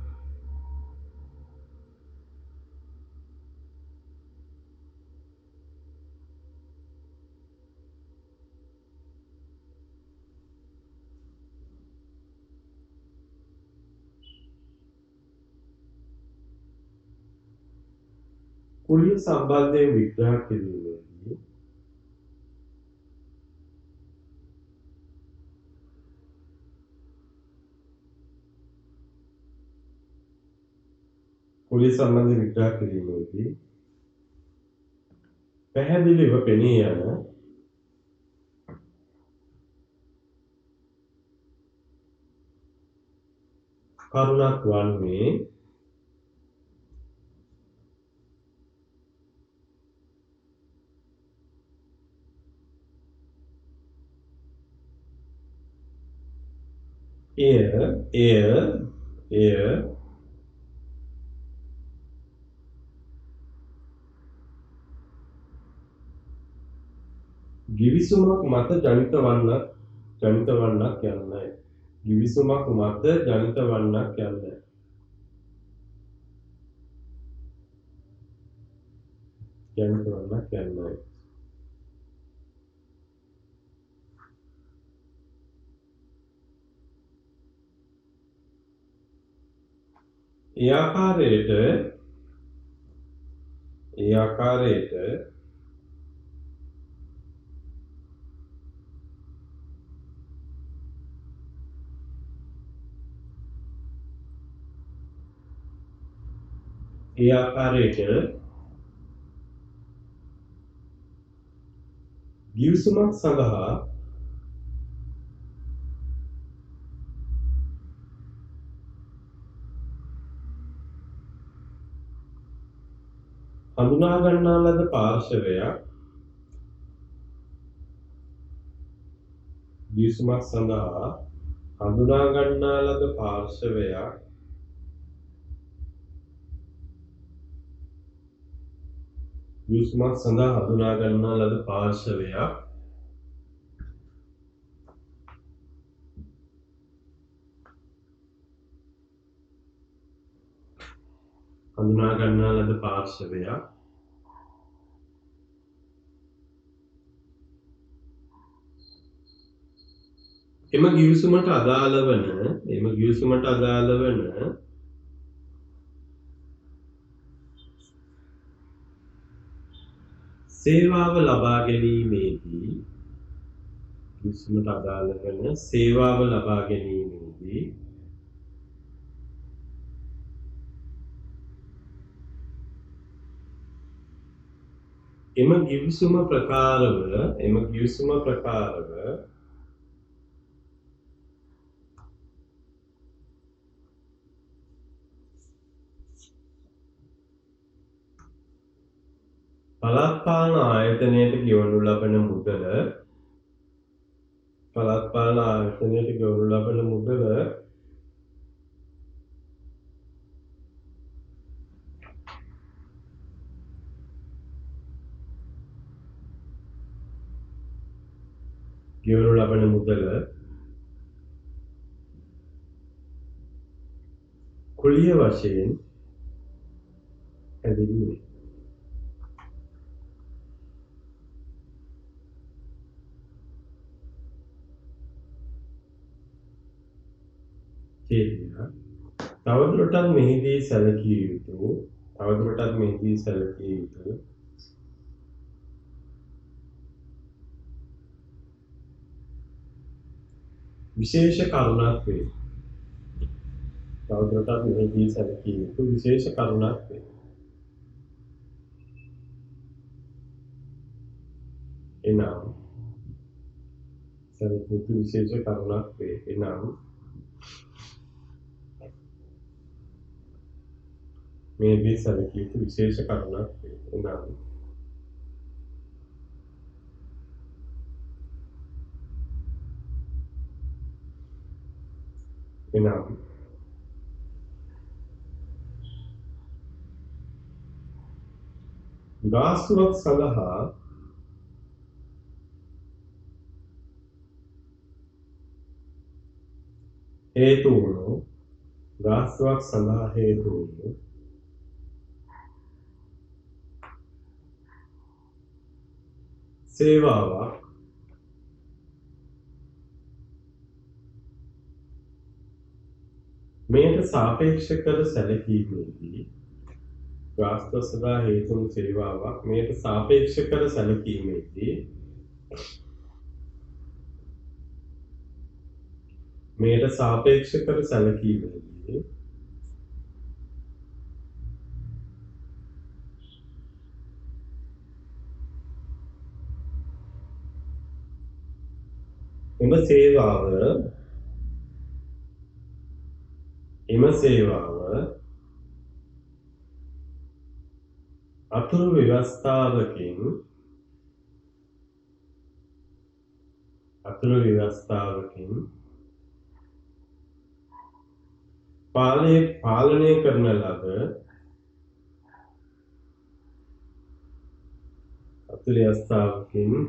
කුලිය සම්බන්ධයෙන් විග්‍රහ කිරීමේදී පැහැදිලිව පෙනී යන කරුණක් වන්නේ එය ගිවිසුමක් මත ජනිත වන්නක් යන්නයි. ගිවිසුමක් මත ජනිත වන්නක් යන්නයි. කියන්න පුළුවන් කියන්නයි. ඒ ආකාරයට ගිවිසුමක් සඳහා හඳුනා ගන්නා ලද පාර්ශවයක් ගිවිසුමක් සඳහා හඳුනා ගන්නා ලද පාර්ශවයක් ගිවිසුමක් සඳහා හඳුනා ගන්නා ලද පාර්ශවයක් හඳුනා ගන්නා ලද පාර්ශවයක් එම ගිවිසුමට අදාළ වන සේවාව ලබා ගැනීමේදී එම ගිවිසුම ප්‍රකාරව පළාත් පාලන ආයතනයට ගෙවනු ලබන මුදල කුලිය වශයෙන් හැඳින්වේ. තවදුරටත් මෙහිදී සැලකිය යුතු විශේෂ කරුණක් වේ. එනම් මේදී සැලකිය යුතු විශේෂ කරුණක් වේ. එනම් ගාස්තුවක් සඳහා හේතු වුණු සේවාවක් මෙයට සාපේක්ෂ කර සැලකීමේදී එම සේවාව අතුරු ව්‍යවස්ථාවකින්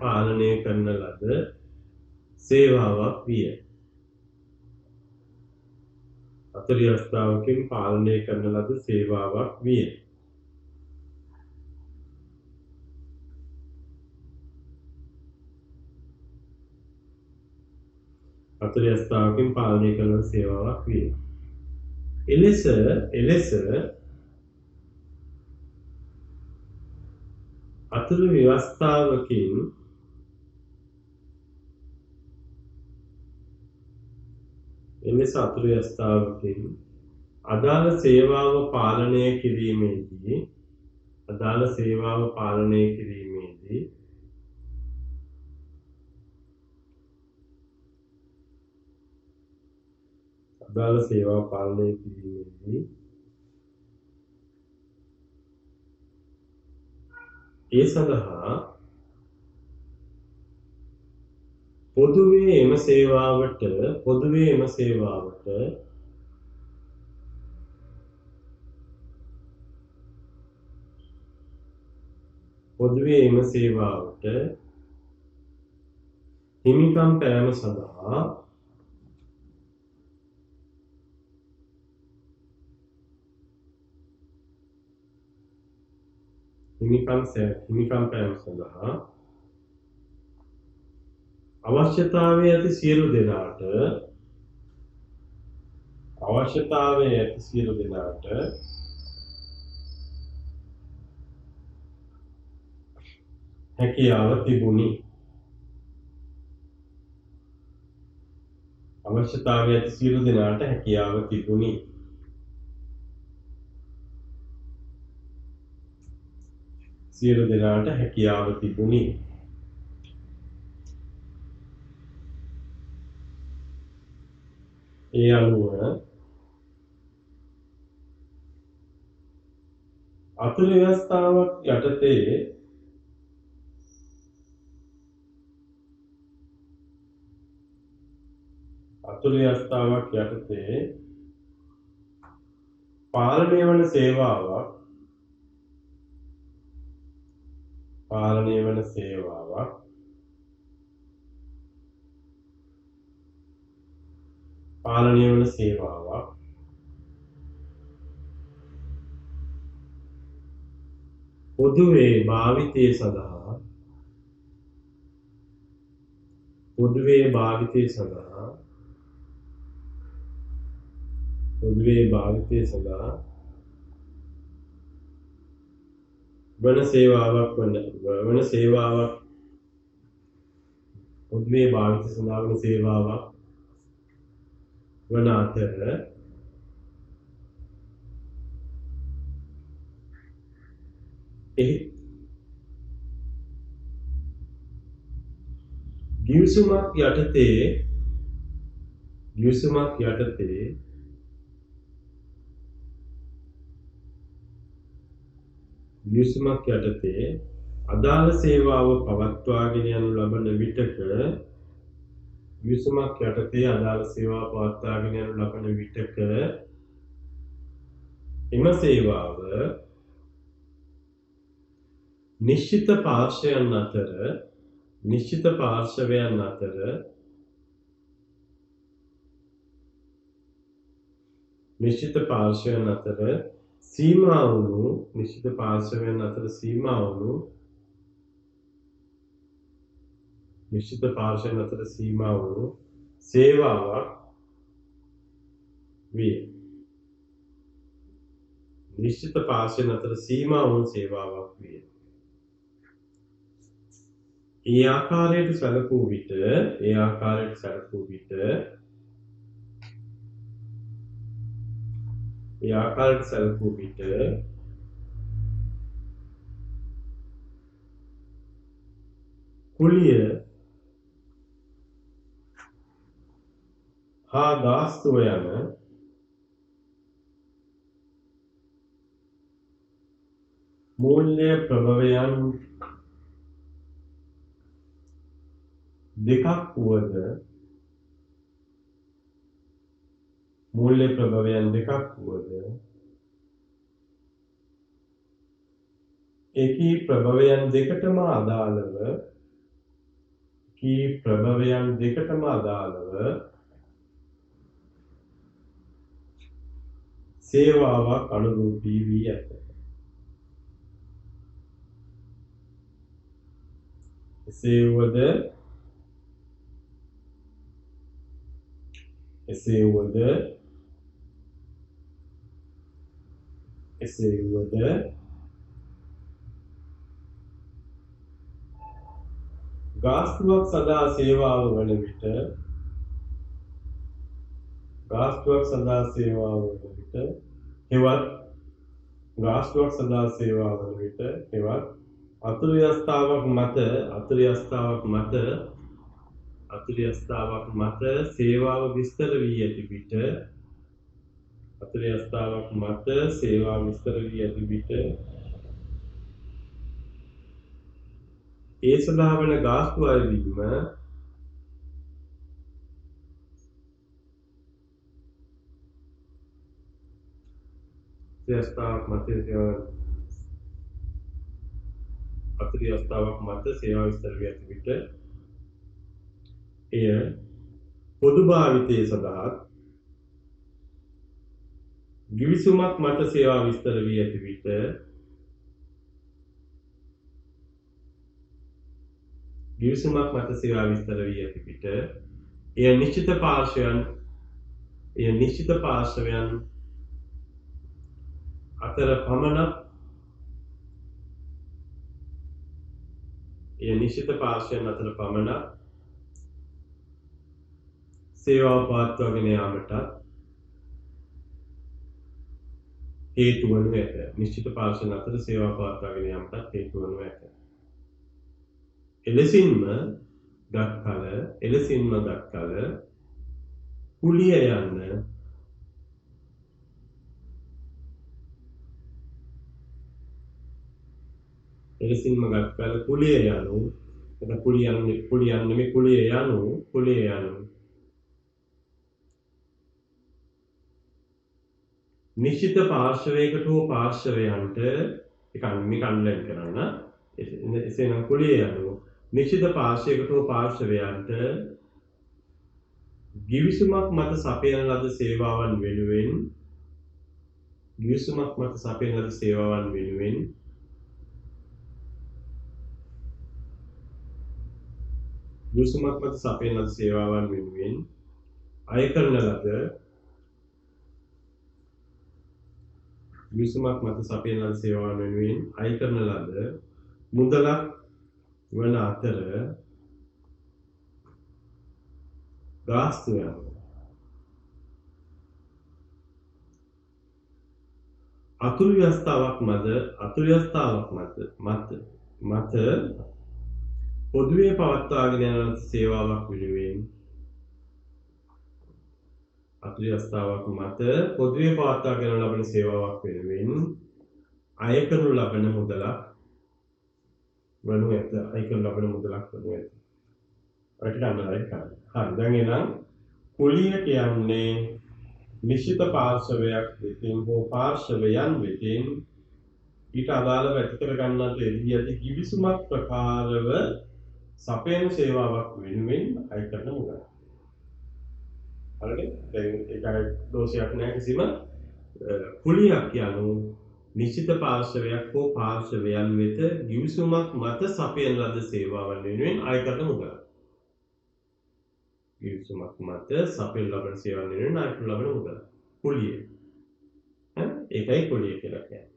පාලනය කරන ලද සේවාවක් විය. අතුරු අවස්ථාවකින් පාලනය කරන සේවාවක් විය. එලෙස අතුරු ව්‍යවස්ථාවකින් අදාළ සේවාව පාලනය කිරීමේදී ඒ සඳහා පොදුවේ එම සේවාවට හිමිකම් පෑම සඳහා අවශ්‍යතාවය ඇති සියලු දෙනාට හැකියාව තිබුණි. ඒ අනුව අතුරු ව්‍යවස්ථාවක් යටතේ පාලනය වන සේවාවක් පොදුවේ භාවිතය සඳහා වන සේවාවක් වන අතර එහි ගිවිසුමක් යටතේ අදාළ සේවාව පවත්වාගෙන යනු ලබන විටක එම සේවාව නිශ්චිත පාර්ශ්වයන් අතර සීමා වුණු සේවාවක් විය. ඒ ආකාරයට සැලකූ විට කුලිය හා ගාස්තුව යන මූල්‍ය ප්‍රභවයන් දෙකක් වුවද එකී ප්‍රභවයන් දෙකටම අදාළව සේවාවක් අනුරූපී වී ඇත. එසේ වුවද එසේ වුවද ගාස්තුවක් සඳහා සේවාව වන විට හෙවත් අතුරු යස්තාවක් මත සේවාව විස්තර වී ඇති විට ඒ සඳහා වන ගාස්තු අයවීම අතුරු යස්තාවක් මත සේවා විස්තර වී ඇති විට එය පොදු භාවිතයේ සඳහා ගිවිසුමක් මත සේවා විස්තර වී ඇති විට එය නිශ්චිත පාර්ශවයන් අතර පමණක් සේවාව පවත්වාගෙන යාමට හේතු වනු ඇත. එලෙසින්ම දක්කල කුලිය යන්න නිශ්චිත පාර්ශවයකට හෝ පාර්ශවයන්ට මේක අන්ලයින් කරන්න. එසේනම් කුලිය යනු නිශ්චිත පාර්ශවයකට හෝ පාර්ශවයන්ට ගිවිසුමක් මත සපයන ලද සේවාවන් වෙනුවෙන් අය කරන ලද මුදලක් වන අතර ගාස්තු යනවා. අතුරු යස්තාවක් මත පොදුවේ පවත්වාගෙන යන සේවාවක් වෙනුවෙන් අය කරනු ලබන මුදලක් වනු ඇත. ඔයිට අන්නලයි කරන්න. හරි. දැන් එහෙනම් කුලිය කියන්නේ නිශ්චිත පාර්ශවයක් වෙතින් හෝ පාර්ශවයන් වෙතින් ඊට අදාළව ඇති කර ගන්නට එදී ඇති කිවිසුමක් ප්‍රකාරව සපයන සේවාවක් වෙනුවෙන් අය කරන මුදල. හරිද? දැන් ඒකයි දෝෂයක් නැහැ කිසිම. කුලියක් යනු නිශ්චිත පාර්ශවයක් හෝ පාර්ශවයන් වෙත කිවිසුමක් මත සපයන ලද සේවාවන් වෙනුවෙන් අය කරන මුදල. කුලිය. ඒකයි කුලිය කියලා කියන්නේ.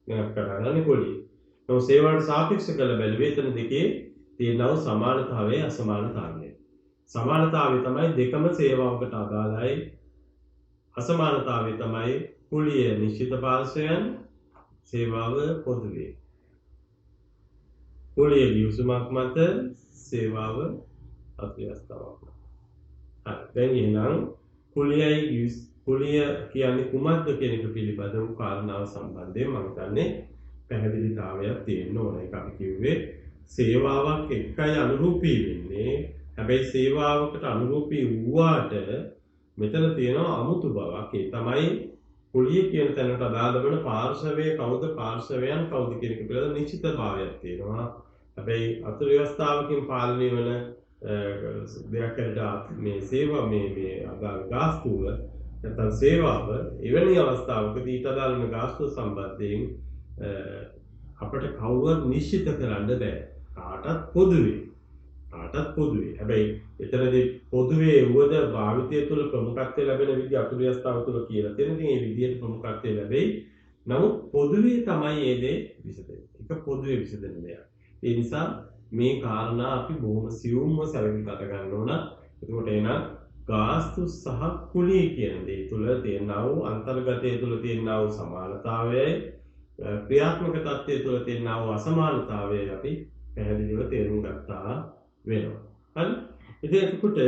මම කරන්නේ කුලිය. නෝ සේවාවට සාපේක්ෂ කළ බැලුවේ එතන දෙකේ තියෙනව සමානතාවයේ අසමානතාවය. සමානතාවය තමයි දෙකම සේවාවකට අදාළයි. අසමානතාවය තමයි කුලිය නිශ්චිත පාර්ශවයන් සේවාව පොදුවේ. කුලිය ගිවිසුමක් මත සේවාව අත්‍යවශ්‍යතාවක්. දැන් එහෙනම් කුලිය කියන්නේ කුමක්ද කියන එක පිළිබඳව කාරණාව සම්බන්ධයෙන් මම හිතන්නේ පැහැදිලිතාවයක් තියෙන්න ඕන. ඒක අපි කිව්වේ සේවාවක් එක්කයි අනුරූපී වෙන්නේ. හැබැයි සේවාවකට අනුරූපී වූාට මෙතන තියෙනවා අමුතු බවක්. ඒ තමයි කුලිය කියන තැනට අදාළ වෙන පාර්ශවයේ කවුද පාර්ශවයන් කවුද කියන එක පිළිබඳ නිශ්චිතතාවයක් තියෙනවා. හැබැයි අතුරු ව්‍යවස්ථාවකින් පාලනය වන දෙයක්කට මේ සේවා මේ අදාළ ගාස්තුව නැත්නම් සේවාව එවැනි අවස්ථාවකදී ඊට අදාළ වෙන ගාස්තුව සම්බන්ධයෙන් අපිට කවුරුත් නිශ්චිත කරන්න බෑ. කාටත් පොදුවේ. කාටත් පොදුවේ. හැබැයි එතනදී පොදුවේ වුවද භාවිතය තුළ ප්‍රමුඛත්වය ලැබෙන විදිහ අතුරු අවස්ථාව තුළ කියලා තියෙන. ඉතින් මේ විදිහට ප්‍රමුඛත්වය ලැබෙයි. නමුත් පොදුවේ තමයි මේ දේ විසඳෙන්නේ. ඒක පොදුවේ විසඳෙන දෙයක්. ඒ නිසා මේ කාරණා අපි බොහොම සියුම්ව සැලකිලි ගන්න ඕන. එතකොට එනවා ගාස්තු සහ කුලී කියන දේ තුළ තියෙනා වූ අන්තර්ගතය තුළ තියෙනා වූ සමානතාවයයි ක්‍රියාත්මක තත්ත්වය තුළ තියෙනා වූ අසමානතාවයයි අපි පැහැදිලිව තේරුම් ගත්තා වෙනවා. හරි? ඉතින් එතකොට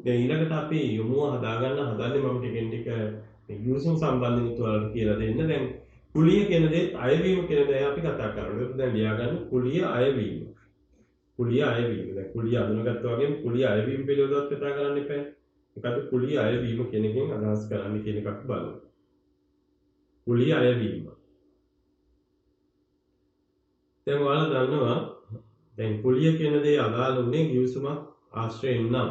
දැන් ඊළඟට අපි යොමුව හදාගන්න හදන්නේ මම ටිකෙන් ටික යූසුම් සම්බන්ධයෙන් උතුවලට කියලා දෙන්න. දැන් කුලිය කියන දේ අයවීම කියන දේ අපි කතා කරනවා. ඒක දැන් ලියාගන්න කුලිය අයවීම. කුලිය අයවීම. දැන් කුලිය අඳුනගත්තා වගේම කුලිය අයවීම පිළිබඳව කතා කරන්න එපා. මොකද කුලිය අයවීම කියන එකෙන් අදහස් කරන්නේ කියන එකක් බලමු. කුලිය අයවීම. දැන් ඔයාලා දන්නවා දැන් කුලිය කියන දේ අදාළ උනේ ගිවිසුමක් ආශ්‍රයෙන් නම්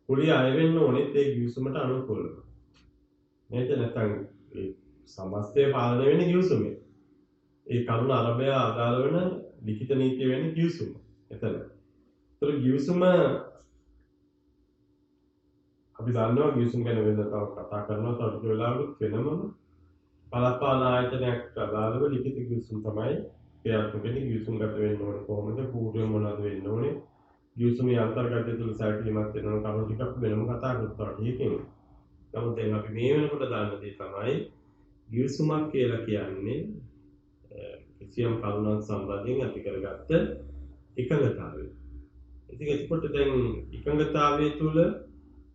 කුලිය අය වෙන්න ඕනෙත් ඒ ගිවිසුමට අනුකූලව. නේද? නැත්නම් ඒ සමස්තය පාලනය වෙන්නේ ගිවිසුමෙන්. ඒ කරුණ අරබය අදාළ වෙන ලිඛිත නීතිය වෙන්නේ ගිවිසුම. එතන. ඒතර ගිවිසුම අපි දන්නවා ගිවිසුම් ගැන වෙන තව කතා කරනවා තව ටික වෙලාවකට වෙනම පළාත් පාලන ආයතනයක් අදාළව ලිඛිත ගිවිසුම් තමයි ක්‍රියාත්මක වෙන්නේ. ගිවිසුම් ගත වෙන්න ඕනේ කොහොමද? පූර්ව මොනවද වෙන්න ඕනේ? ගිවිසුමේ අන්තර්ගතය තුළ සැලකිලිමත් වෙන කරුණු ටිකක් වෙනම කතා කරනවා ඒකෙන්. නමුත් දැන් අපි මේ වෙනකොට දාන්න දේ තමයි ගිවිසුමක් කියලා කියන්නේ කිසියම් කරුණක් සම්බන්ධයෙන් ඇති කරගත්ත එකඟතාවය. ඉතින් එතකොට දැන් එකඟතාවය තුළ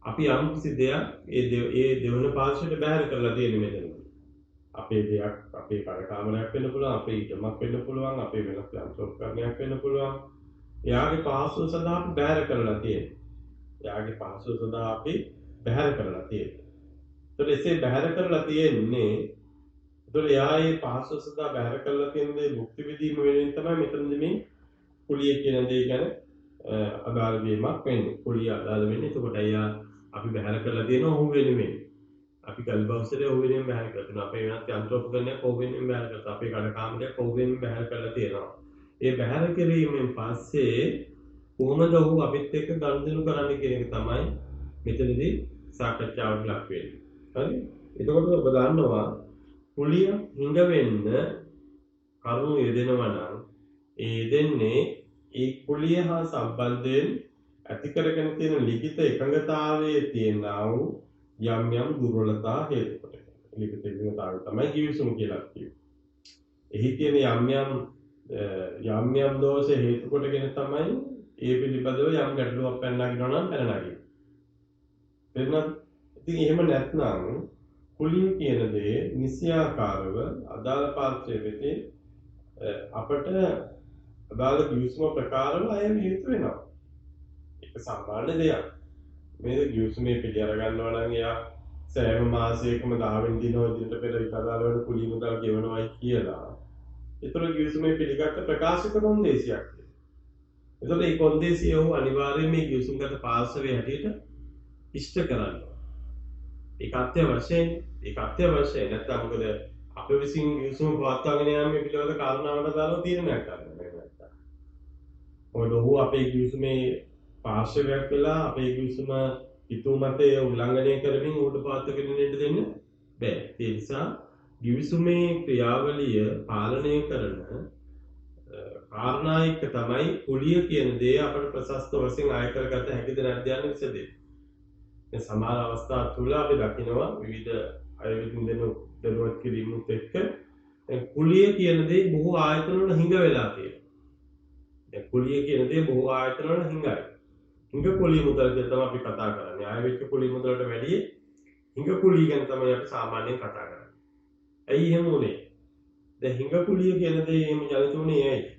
අපි යම් කිසි දෙයක් ඒ දෙවන පාර්ශ්වයට බැහැර කරලා තියෙන මෙතන. අපේ දෙයක් අපේ කාර්යකාමරයක් වෙන්න පුළුවන්, අපේ ඊටමක් වෙන්න පුළුවන්, අපේ වෙනස් යන්ත්‍රෝපකරණයක් වෙන්න පුළුවන්. එයාගේ පහසුව සඳහා අපි බැහැර කරලා තියෙනවා. එයාගේ පහසුව සඳහා අපි බැහැර කරලා තියෙනවා. ඒතකොට එසේ බැහැර කරලා තියෙන්නේ ඒතකොට එයා මේ පහසුව සඳහා බැහැර කරලා තියෙන දේ භුක්ති විඳීම වෙනුවෙන් තමයි මෙතනදී මේ කුලිය කියන දේ ගැන අදාළ වීමක් වෙන්නේ. කුලිය අදාළ වෙන්නේ. එතකොට එයා අපි බැහැර කරලා තියෙනවා ඔහු වෙනුවෙන්. අපි කල්බවුසරේ ඔහු වෙනුවෙන් බැහැර කරලා තියෙනවා. අපේ වෙනත් යන්ත්‍රෝපකරණයක් ඔහු වෙනුවෙන් බැහැර කරලා අපේ කඩකාමරයක් ඔහු වෙනුවෙන් බැහැර කරලා තියෙනවා. ඒ බැහැර කිරීමෙන් පස්සේ කොහොමද ඔහු අපිත් එක්ක ගනුදෙනු කරන්නේ කියන එක තමයි මෙතනදී සාකච්ඡාවට ලක් වෙන්නේ. හරි? එතකොට ඔබ දන්නවා කුලිය හිඟ වෙන්න කරුණු යෙදෙනවා නම් ඒ යෙදෙන්නේ ඒ කුලිය හා සම්බන්ධයෙන් ඇති කරගෙන තියෙන ලිඛිත එකඟතාවයේ තියෙනා වූ යම් යම් දුර්වලතා හේතු කොටගෙන. ලිඛිත එකඟතාවය තමයි ගිවිසුම කියලා කියන්නේ. එහි තියෙන යම් යම් දෝෂ හේතු කොටගෙන තමයි ඒ පිළිබඳව යම් ගැටලුවක් පැන නගිනවා නම් පැන නගින්නේ. එතන ඉතින් එහෙම නැත්නම් කුලිය කියන දේ නිසියාකාරව අදාළ පාර්ශ්වය වෙතේ අපට අදාළ ගිවිසුම ප්‍රකාරව අයවිය යුතු වෙනවා. ඒක සාමාන්‍ය දෙයක්. මේ ගිවිසුමේ පිළි අර ගන්නවා නම් එයා සෑම මාසයකම 10 වෙනි දින වලට පෙර අදාළ වෙන කුලිය මුදල් ගෙවනවායි කියලා. ඒතර ගිවිසුමේ පිළිගත් ප්‍රකාශක කොන්දේසියක්. ඒතර මේ කොන්දේසිය ඔහු අනිවාර්යයෙන් මේ ගිවිසුම්ගත පාර්ශවයේ හැටියට ඉෂ්ට කරනවා. ඒක අත්‍යවශ්‍යයි. ඒක අත්‍යවශ්‍යයි. නැත්නම් මොකද අප විසින් ගිවිසුම පවත්වාගෙන යාමේ පිළිවෙල කාරණාවට දාලා තීරණයක් ගන්නවා. නැත්නම් මොකද ඔහු අපේ ගිවිසුමේ පාර්ශවයක් වෙලා අපේ ගිවිසුම හිතුව මතය උල්ලංඝනය කරමින් ඌට පවත්වාගෙන යන්න දෙන්න බෑ. ඒ නිසා ගිවිසුමේ ක්‍රියාවලිය පාලනය කරන කාරණා එක්ක තමයි කුලිය කියන දේ අපට ප්‍රශස්ත වශයෙන් ආය කරගත හැකිද නැද්ද යන විසඳෙන්නේ. මේ සමහර අවස්ථා තුල අපි දකිනවා විවිධ අය විසින් දැනුවත් කිරීමුත් එක්ක කුලිය කියන දේ බොහෝ ආයතන වල හිඟ වෙලා තියෙනවා. දැන් කුලිය කියන දේ බොහෝ ආයතන වල හිඟයි. හිඟ කුලිය මුදල් ගැන තමයි අපි කතා කරන්නේ. ආය වෙච්ච කුලිය මුදලට වැඩිය හිඟ කුලිය ගැන තමයි අපි සාමාන්‍යයෙන් කතා කරන්නේ. ඇයි එහෙම උනේ? දැන් හිඟ කුලිය කියන දේ එහෙම ජනිත උනේ ඇයි?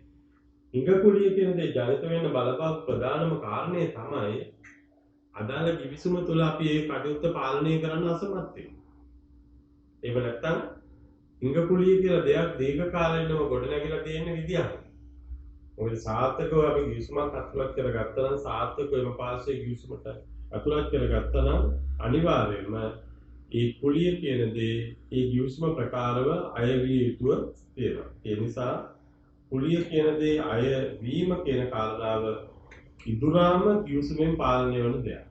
හිඟ කුලිය කියන දේ ජනිත වෙන්න බලපාන ප්‍රධානම කාරණය තමයි අදාළ ගිවිසුම තුළ අපි ඒ කටයුත්ත පාලනය කරන්න අසමත් වෙනවා. ඒක නැත්තම් හිඟ කුලිය කියලා දෙයක් දීර්ඝ කාලයෙන්ම ගොඩනැගිලා තියෙන විදියක්. මොකද සාර්ථකව අපි ගිවිසුමක් අත්ලක් කරගත්තා නම් සාර්ථකව එම පාර්ශ්වයේ ගිවිසුමට අතුලත් කරගත්තා නම් අනිවාර්යයෙන්ම ඒ කුලිය කියන දේ ඒ ගිවිසුම ප්‍රකාරව අයවිය යුතුව තියෙනවා. ඒ නිසා කුලිය කියන දේ අයවීම කියන කාරණාව ඉදුරාම ගිවිසුමෙන් පාලනය වන දෙයක්.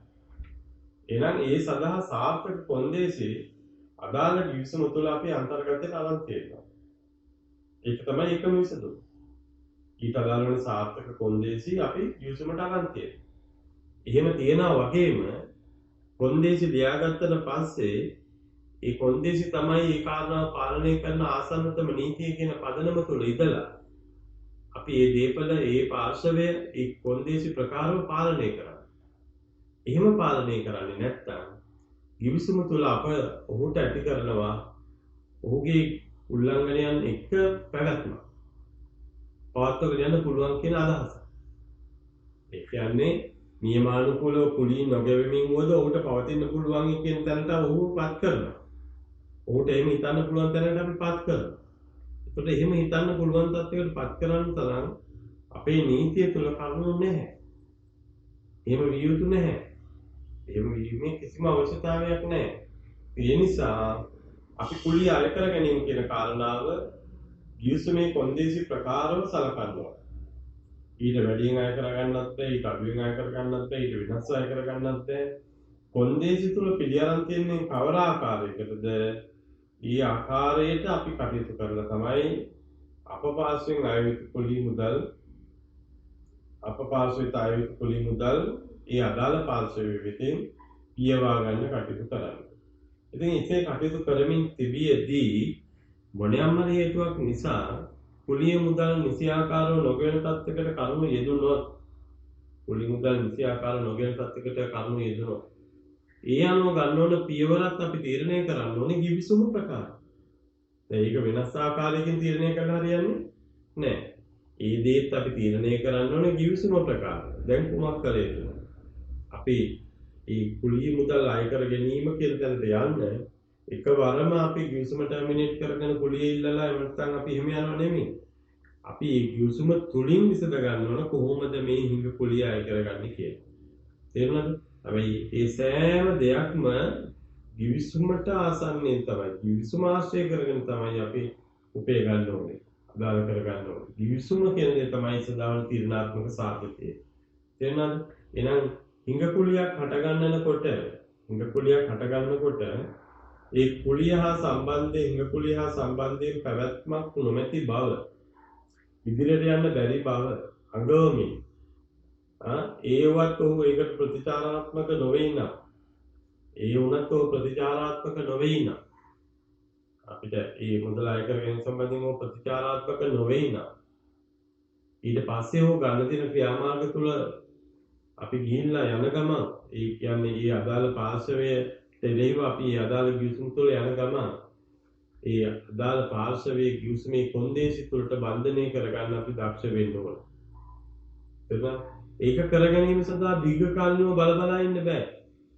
එහෙනම් ඒ සඳහා සාර්ථක කොන්දේසි අදාළ ගිවිසුම තුළ අපි අන්තර්ගතයට අරන් තියෙනවා. ඒක තමයි එකම විසඳුම. ඊට අදාළ වෙන සාර්ථක කොන්දේසි අපි ගිවිසුමට අරන් තියෙනවා. එහෙම තියනවා වගේම කොන්දේසි ලියාගත්තට පස්සේ ඒ කොන්දේසි තමයි ඒ කාරණාව පාලනය කරන ආසන්නතම නීතිය කියන පදනම තුළ ඉඳලා අපි මේ දේපල ඒ පාර්ශවය ඒ කොන්දේසි ප්‍රකාරව පාලනය කරනවා. එහෙම පාලනය කරන්නේ නැත්නම් ගිවිසුම තුළ අප ඔහුට ඇති කරනවා ඔහුගේ උල්ලංඝනයන් එක්ක පැවැත්ම පවත්වාගෙන යන්න පුළුවන් කියන අදහස. ඒ කියන්නේ නියමානුකූලව කුලී නොගෙවමින් වුවද ඔහුට පවතින්න පුළුවන් කියන තැනට ඔහු පත් කරනවා. ඔහුට එහෙම හිතන්න පුළුවන් තැනට අපි පත් කරනවා. ඒකට එහෙම හිතන්න පුළුවන් තත්යකට පත් කරන්න තරම් අපේ නීතිය තුළ කරුණු නැහැ. එහෙම විය යුතු නැහැ. එහෙම වීමේ කිසිම අවශ්‍යතාවයක් නැහැ. ඒ නිසා අපි කුලිය අය කර ගැනීම කියන කාරණාව ගිවිසුමේ කොන්දේසි ප්‍රකාරව සලකනවා. ඊට වැඩියෙන් අය කරගන්නත් බැහැ, ඊට අඩුවෙන් අය කරගන්නත් බැහැ, ඊට වෙනස්ව අය කරගන්නත් බැහැ. කොන්දේසි තුල පිළිඅරන් තියෙන්නේ කවර ආකාරයකටද? ඊ ආකාරයට අපි කටයුතු කරලා තමයි අප පාර්ශ්වයෙන් අය යුතු කුලී මුදල් ඒ අදාළ පාර්ශවය වෙතින් පියවා ගන්න කටයුතු කරන්නේ. ඉතින් ඉතින් කටයුතු කරමින් තිබියදී මොනියම් හේතුවක් නිසා කුලිය මුදල් නිසියාකාරව නොගෙන තත්යකට කරුණු යෙදුනොත් ඒ අනුව ගන්න ඕන පියවරත් අපි තීරණය කරන්න ඕනේ ගිවිසුම ප්‍රකාරය. දැන් ඒක වෙනස් ආකාරයකින් තීරණය කරන්න හරියන්නේ නැහැ. ඒ දේත් අපි තීරණය කරන්න ඕනේ ගිවිසුම ප්‍රකාරය. දැන් කුමක් කළ යුතුද? අපි මේ කුලිය මුදල් අය කර ගැනීම කියන තැනට යන්න එකවරම අපි ගිවිසුම ටර්මිනේට් කරගෙන කුලිය ඉල්ලලා එහෙම නැත්නම් අපි එහෙම යනව නෙමෙයි. අපි මේ ගිවිසුම තුලින් විසඳ ගන්න ඕන කොහොමද මේ හිඟ කුලිය අය කරගන්නේ කියලා. තේරුණාද? හැබැයි ඒ සෑම දෙයක්ම ගිවිසුමට ආසන්නයෙන් තමයි ගිවිසුම ආශ්‍රය කරගෙන තමයි අපි උපය ගන්න ඕනේ. අදාළ කර ගන්න ඕනේ. ගිවිසුම කියන්නේ තමයි සදාවන තීරණාත්මක සාධකය. තේරුණාද? එහෙනම් හිඟ කුලියක් හට ගන්නකොට ඒ කුලිය හා සම්බන්ධයෙන් පැවැත්මක් නොමැති බව ඉදිරියට යන්න බැරි බව අඟවමින් ඒවත් ඔහු ඒකට ප්‍රතිචාරාත්මක නොවේ නම් අපිට ඒ මුදල් අය කර ගැනීම සම්බන්ධයෙන් ඔහු ප්‍රතිචාරාත්මක නොවේ නම් ඊට පස්සේ ඔහු ගන්න තියෙන ක්‍රියාමාර්ග තුල අපි ගිහිල්ලා යන ගමන් ඒ කියන්නේ ඒ අදාළ පාර්ශවයේ දෙලෙව අපි අදාළ ගිවිසුම තුළ යන ගමන් ඒ අදාළ පාර්ශවයේ ගිවිසුමේ කොන්දේසි තුළට බන්ධනය කරගන්න අපි දක්ෂ වෙන්න ඕන. ඒක කර ගැනීම සඳහා දීර්ඝකාලීනව බල බලා ඉන්න බෑ.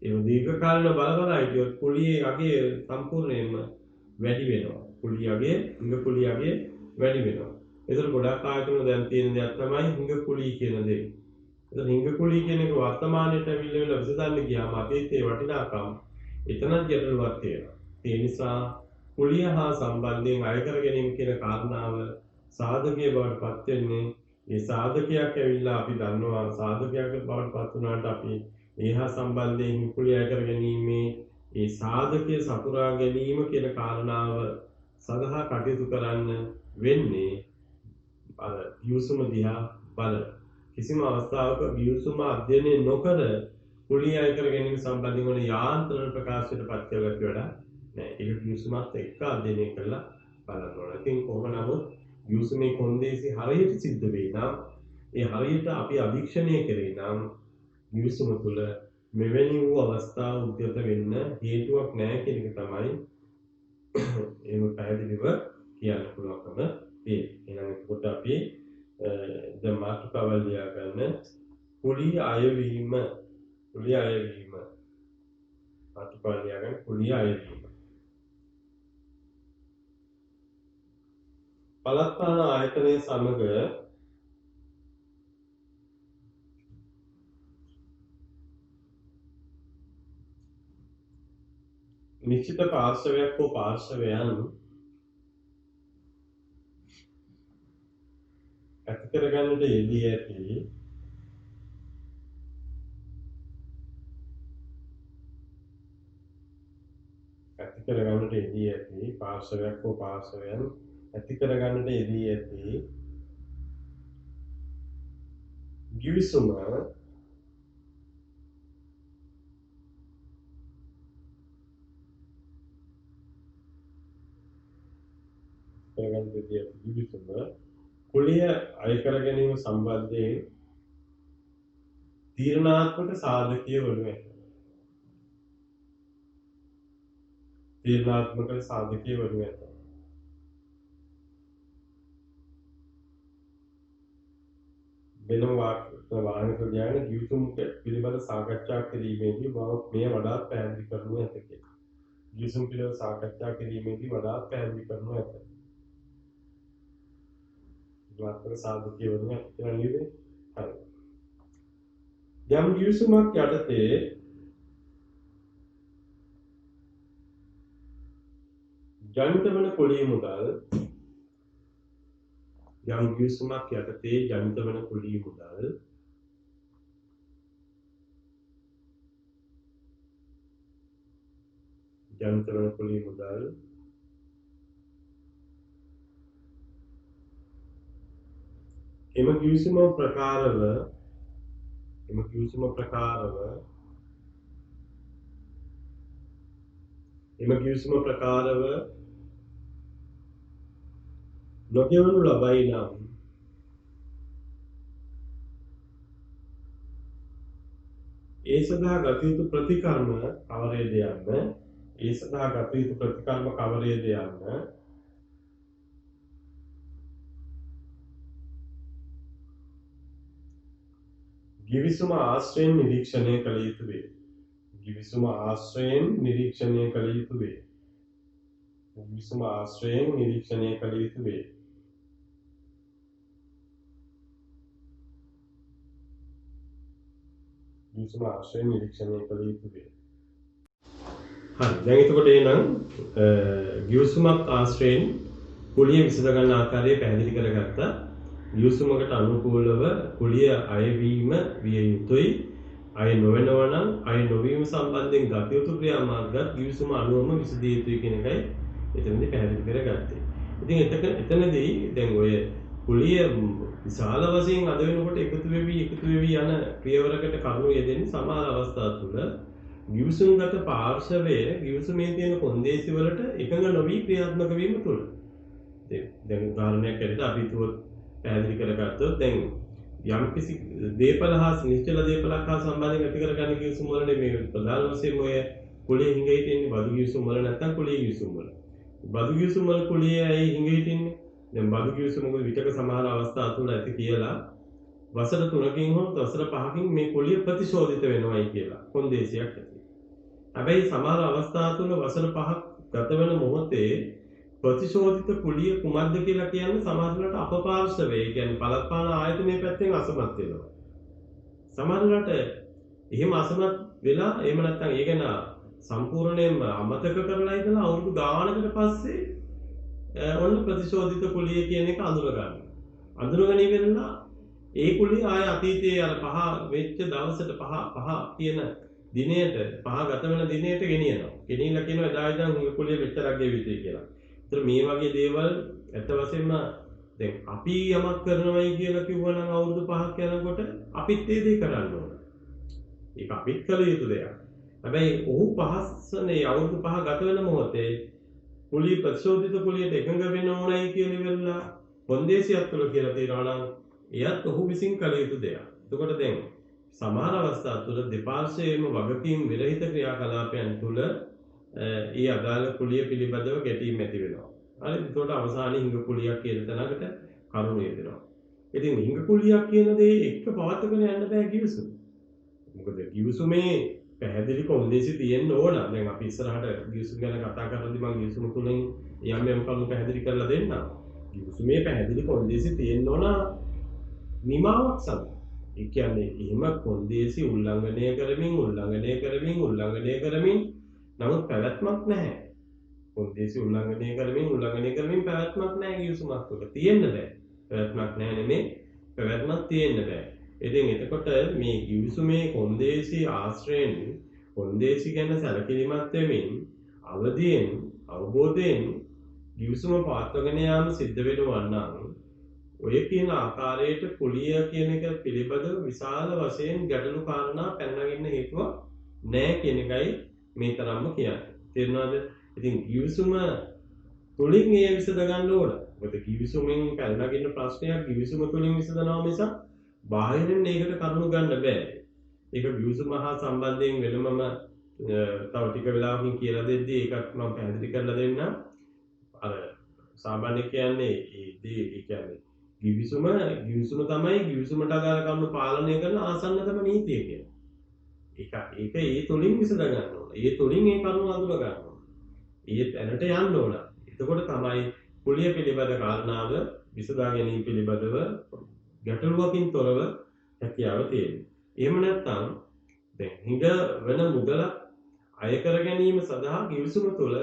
ඒ දීර්ඝකාලීනව බල බලා හිටියොත් කුලියේ අගේ සම්පූර්ණයෙන්ම වැඩි වෙනවා. හිඟ කුලිය අගේ වැඩි වෙනවා. ඒතර ගොඩක් ආයතන දැන් තියෙන දෙයක් තමයි හිඟ කුලිය කියන දේ. ඒතර හිඟ කුලිය කියන එක වර්තමානයේට අවිල්ල විසඳන්න ගියාම අතීතයේ වටිනාකම් එතනත් ගැටලුවක් තියෙනවා. ඒ නිසා කුලිය හා සම්බන්ධයෙන් අය කර ගැනීම කියන කාරණාව සාධකයේ බවට පත් වෙන්නේ ඒ සාධකයක් ඇවිල්ලා අපි දන්නවා සාධකයක් බවට පත් වුණාට අපි ඒහා සම්බන්ධයෙන් කුලිය අය කර ගැනීමේ ඒ සාධකයේ සපුරා ගැනීම කියන කාරණාව සඳහා කටයුතු කරන්න වෙන්නේ අර ගිවිසුම දිහා බලන කිසිම අවස්ථාවක ගිවිසුම අධ්‍යයනය නොකර කුලිය අය කර ගැනීම සම්බන්ධයෙන් වන යාන්ත්‍රණ ප්‍රකාශයට පත් කරගන්න වඩා නෑ. ඒක ගිවිසුමත් එක්ක අධ්‍යයනය කරලා බලන්න ඕන. ඉතින් කොහොම නමුත් ගිවිසුමේ කොන්දේසි හරියට සිද්ධ වෙයි නම් ඒ හරියට අපි අධීක්ෂණය කරේ නම් ගිවිසුම තුළ මෙවැනි වූ අවස්ථා උද්ගත වෙන්න හේතුවක් නැහැ කියන එක තමයි එහෙම පැහැදිලිව කියන්න පුළුවන්කම තියෙන්නේ. එහෙනම් එතකොට අපි දැන් මාතෘකාව ලියා ගන්න කුලිය අයවීම මාතෘකාව ලියා ගන්න කුලිය අයවීම. පළාත්පාල ආයතනයේ සමග නිශ්චිත පාර්ශවයක් හෝ පාර්ශවයන් ඇති කරගන්නට යෙදී ඇති ඇති කරගන්නට යෙදී ඇති පාර්ශවයක් හෝ පාර්ශවයන් ඇති කරගන්නට යෙදී ඇති ගිවිසුම කරගන්නට යෙදී ඇති ගිවිසුම කුලිය අය කර ගැනීම සම්බන්ධයෙන් තීරණාත්මක සාධකීය වනු ඇත. තීරණාත්මක සාධකීය වනු ඇත. වෙනම වාහන ක්‍රමයන් ගිවිසුම් පිළිබඳ සාකච්ඡා කිරීමේදී මෙය වඩාත් පැහැදිලි කරනු ඇත කියලා. ගිවිසුම් පිළිබඳ සාකච්ඡා කිරීමේදී වඩාත් පැහැදිලි කරනු ඇත. තීරණාත්මක සාධකීය වනු ඇත කියලා නේද? හරි. යම් ගිවිසුමක් යටතේ ජනිත වන කුලිය මුදල් යම් ගිවිසුමක් යටතේ ජනිත වන කුලිය මුදල් ජනිත වන කුලිය මුදල් එම ගිවිසුම ප්‍රකාරව නොගෙවනු ලබයි නම් ඒ සඳහා ගත යුතු ප්‍රතිකර්ම කවරේද යන්න ගිවිසුම ආශ්‍රයෙන් නිරීක්ෂණය කළ යුතු වේ. ගිවිසුම ආශ්‍රයෙන් නිරීක්ෂණය කළ යුතු වේ. ගිවිසුම ආශ්‍රයෙන් නිරීක්ෂණය කළ යුතු වේ. ගිවිසුම ආශ්‍රයෙන් නිරීක්ෂණය කළ යුතු වේ. හරි. දැන් එතකොට එහෙනම් ගිවිසුමක් ආශ්‍රයෙන් කුලිය විසඳ ගන්න ආකාරය පැහැදිලි කරගත්තා. ගිවිසුමකට අනුකූලව කුලිය අයවීම විය යුතුයි. අය නොවනවා නම් අය නොවීම සම්බන්ධයෙන් ගත යුතු ක්‍රියාමාර්ගත් ගිවිසුම අනුවම විසදිය යුතුයි කියන එකයි එතනදී පැහැදිලි කරගත්තේ. ඉතින් එතනදී දැන් ඔය කුලිය විශාල වශයෙන් අද වෙනකොට එකතු වෙවි යන ක්‍රියාවරකට කරුණු යෙදෙන්නේ සමහර අවස්ථා තුළ ගිවිසුම්ගත පාර්ශවයේ ගිවිසුමේ තියෙන කොන්දේසි වලට එකඟ නොවි ක්‍රියාත්මක වීම තුළ. දැන් උදාහරණයක් ඇරෙද්දී අපි පැහැදිලි කරගත්තොත් දැන් යම්කිසි දේපල හා නිශ්චල දේපලක් හා සම්බන්ධයෙන් ඇති කරගන්න ගිවිසුම් වලනේ මේ ප්‍රධාන වශයෙන් ඔය කුලිය හිඟ හිටින්නේ බදු ගිවිසුම් වල නැත්නම් කුලිය ගිවිසුම් වල. බදු ගිවිසුම් වල කුලිය ඇයි හිඟ හිටින්නේ? දැන් බදු ගිවිසුම් වල විතක සමහර අවස්ථා තුල ඇති කියලා වසර 3කින් හෝ වසර 5කින් මේ කුලිය ප්‍රතිශෝධිත වෙනවයි කියලා කොන්දේසියක් ඇති. හැබැයි සමහර අවස්ථා තුල වසර 5ක් ගත වෙන මොහොතේ ප්‍රතිශෝධිත කුලිය කුමක්ද කියලා කියන්නේ සමහරවිට අපපාර්ශවයේ කියන්නේ පළත්පාන ආයතනයේ පැත්තෙන් අසමත් වෙනවා. සමහරවිට එහෙම අසමත් වෙලා එහෙම නැත්නම් ඒ ගැන සම්පූර්ණයෙන්ම අමතක කරලා ඉඳලා අවුරුදු ගානකට පස්සේ ඔන්න ප්‍රතිශෝධිත කුලිය කියන එක අඳුර ගන්න. අඳුරගෙන ඉවරලා ඒ කුලිය ආය අතීතයේ අර පහ වෙච්ච දවසට පහ කියන දිනයට පහ ගත වෙන දිනයට ගෙනියනවා. ගෙනියලා කියනවා එදා ඉඳන් මේ කුලිය මෙච්චරක් ගෙවිතේ කියලා. ඒතර මේ වගේ දේවල් ඇත්ත වශයෙන්ම දැන් අපි යමක් කරනවයි කියලා කිව්වනම් අවුරුදු 5ක් යනකොට අපිත් ඒ දේ කරන්න ඕන. ඒක අපිත් කළ යුතු දෙයක්. හැබැයි ඔහු පහස්සනේ අවුරුදු 5 ගත වෙන මොහොතේ කුලිය ප්‍රතිශෝධිත කුලියට එකඟ වෙන්න ඕනයි කියන ඉවරලා කොන්දේසියක් තුළ කියලා තියෙනවා නම් එයත් ඔහු විසින් කළ යුතු දෙයක්. එතකොට දැන් සමහර අවස්ථා තුළ දෙපාර්ශ්වයේම වගකීම් විරහිත ක්‍රියාකලාපයන් තුළ ඒ අදාළ කුලිය පිළිබඳව ගැටීම් ඇති වෙනවා. හරි. එතකොට අවසානයේ හිඟ කුලියක් කියන තැනකට කරුණු යෙදෙනවා. ඉතින් හිඟ කුලියක් කියන දේ එක්ක පවත්වාගෙන යන්න බෑ ගිවිසුම. මොකද ගිවිසුමේ පැහැදිලි කොන්දේසි තියෙන්න ඕන. දැන් අපි ඉස්සරහට ගිවිසුම ගැන කතා කරද්දී මම ගිවිසුම තුලින් යම් කරුණු පැහැදිලි කරලා දෙන්නම්. ගිවිසුමේ පැහැදිලි කොන්දේසි තියෙන්න ඕන නිමාවක් සඳහා. ඒ කියන්නේ එහෙම කොන්දේසි උල්ලංඝනය කරමින් නමුත් පැවැත්මක් නැහැ. කොන්දේසි උල්ලංඝනය කරමින් පැවැත්මක් නැහැ ගිවිසුමක් තුළ. තියෙන්න බෑ. පැවැත්මක් නැහැ නෙමේ පැවැත්මක් තියෙන්න බෑ. ඉතින් එතකොට මේ ගිවිසුමේ කොන්දේසි ආශ්‍රයෙන් කොන්දේසි ගැන සැලකිලිමත් වෙමින් අවදියෙන් අවබෝධයෙන් ගිවිසුම පවත්වාගෙන යාම සිද්ධ වෙනවා නම් ඔය කියන ආකාරයට කුලිය කියන එක පිළිබඳව විශාල වශයෙන් ගැටලු කාරණා පැනනගින්න හේතුවක් නැහැ කියන එකයි මේ තරම්ම කියන්නේ. තේරුණාද? ඉතින් ගිවිසුම තුලින් ඒ විසඳ ගන්න ඕන. මොකද ගිවිසුමෙන් පැනනගින්න ප්‍රශ්නයක් ගිවිසුම තුලින් විසඳනවා මිසක් බාහිරින් ඒකට කරුණු ගන්න බෑ. ඒක ගිවිසුම හා සම්බන්ධයෙන් වෙනමම තව ටික වෙලාවකින් කියලා දෙද්දී ඒකත් මම පැහැදිලි කරලා දෙන්නම්. අර සාමාන්‍ය කියන්නේ ඒ කියන්නේ ගිවිසුම තමයි ගිවිසුමට අදාළ කරුණු පාලනය කරන ආසන්නතම නීතිය කියන්නේ. ඒක ඒ තුලින් විසඳ ගන්න ඕන. ඒ තුලින් ඒ කරුණු අඳුර ගන්න ඕන. ඒ තැනට යන්න ඕන. එතකොට තමයි කුලිය පිළිබඳ කාරණාව විසඳා ගැනීම පිළිබඳව ගැටලුවකින් තොරව හැකියාව තියෙන්නේ. එහෙම නැත්නම් දැන් හිඟ වෙන මුදල අය කර ගැනීම සඳහා ගිවිසුම තුළ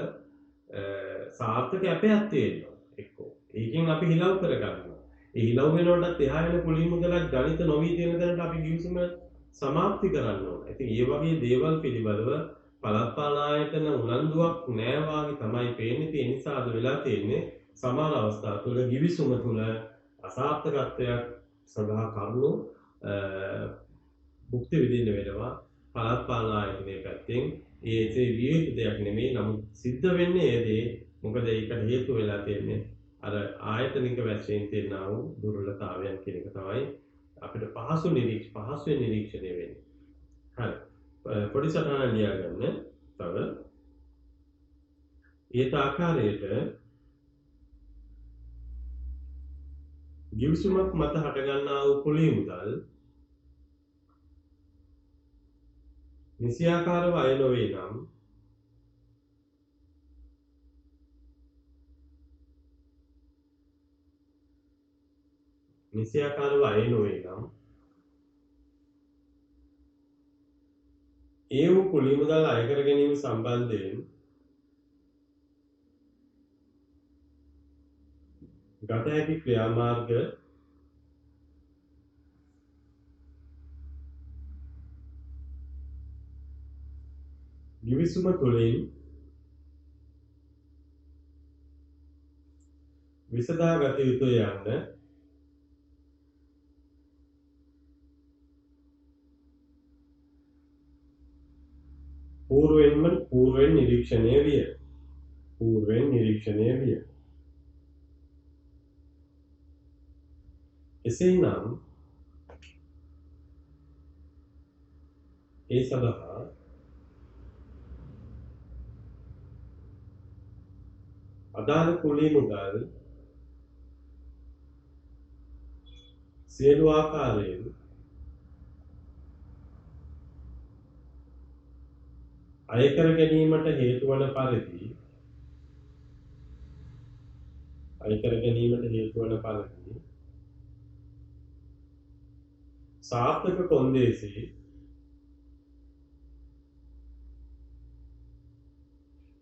සාර්ථක ඇපයක් තියෙනවා එක්කෝ. ඒකෙන් අපි හිලව් කරගන්නවා. ඒ හිලව් වෙනකොටත් එහා යන කුලී මුදලක් ගණිත නොවී තියෙන තැනට අපි ගිවිසුම සමාප්ති කරන්න ඕන. ඉතින් ඒ වගේ දේවල් පිළිබඳව පළාත් පාලන ආයතන උනන්දුවක් නැහැ වාගේ තමයි පේන්නේ. ඒ නිසා අද වෙලා තියෙන්නේ සමාන අවස්ථා තුළ ගිවිසුම තුළ අසාර්ථකත්වයක් සඳහා කරුණු භුක්ති විඳින්න වෙනවා පළාත් පාලන ආයතනයේ පැත්තෙන්. ඒ විය යුතු දෙයක් නෙමෙයි. නමුත් සිද්ධ වෙන්නේ ඒ දේ. මොකද ඒකට හේතු වෙලා තියෙන්නේ අර ආයතනික වශයෙන් තියෙනා වූ දුර්වලතාවයන් කියන එක තමයි අපිට පහසුවෙන් නිරීක්ෂණය වෙන්නේ. හරි. පොඩි සටහනක් ලියා ගන්න. තව ඒත ආකාරයට ගිවිසුමක් මත හටගන්නා වූ කුලී මුදල් නිසියාකාරව අය නොවේ නම් ඒ වූ කුලී මුදල් අය කර ගැනීම සම්බන්ධයෙන් ගත හැකි ක්‍රියාමාර්ග ගිවිසුම තුළින් විසඳා ගත යුතුය යන්න පූර්වෙන් නිරීක්ෂණය විය. එසේනම් ඒ සඳහා අදාළ කුලී මුදල් සියලු ආකාරයෙන් අය කර ගැනීමට හේතු වන පරිදි සාර්ථක කොන්දේසි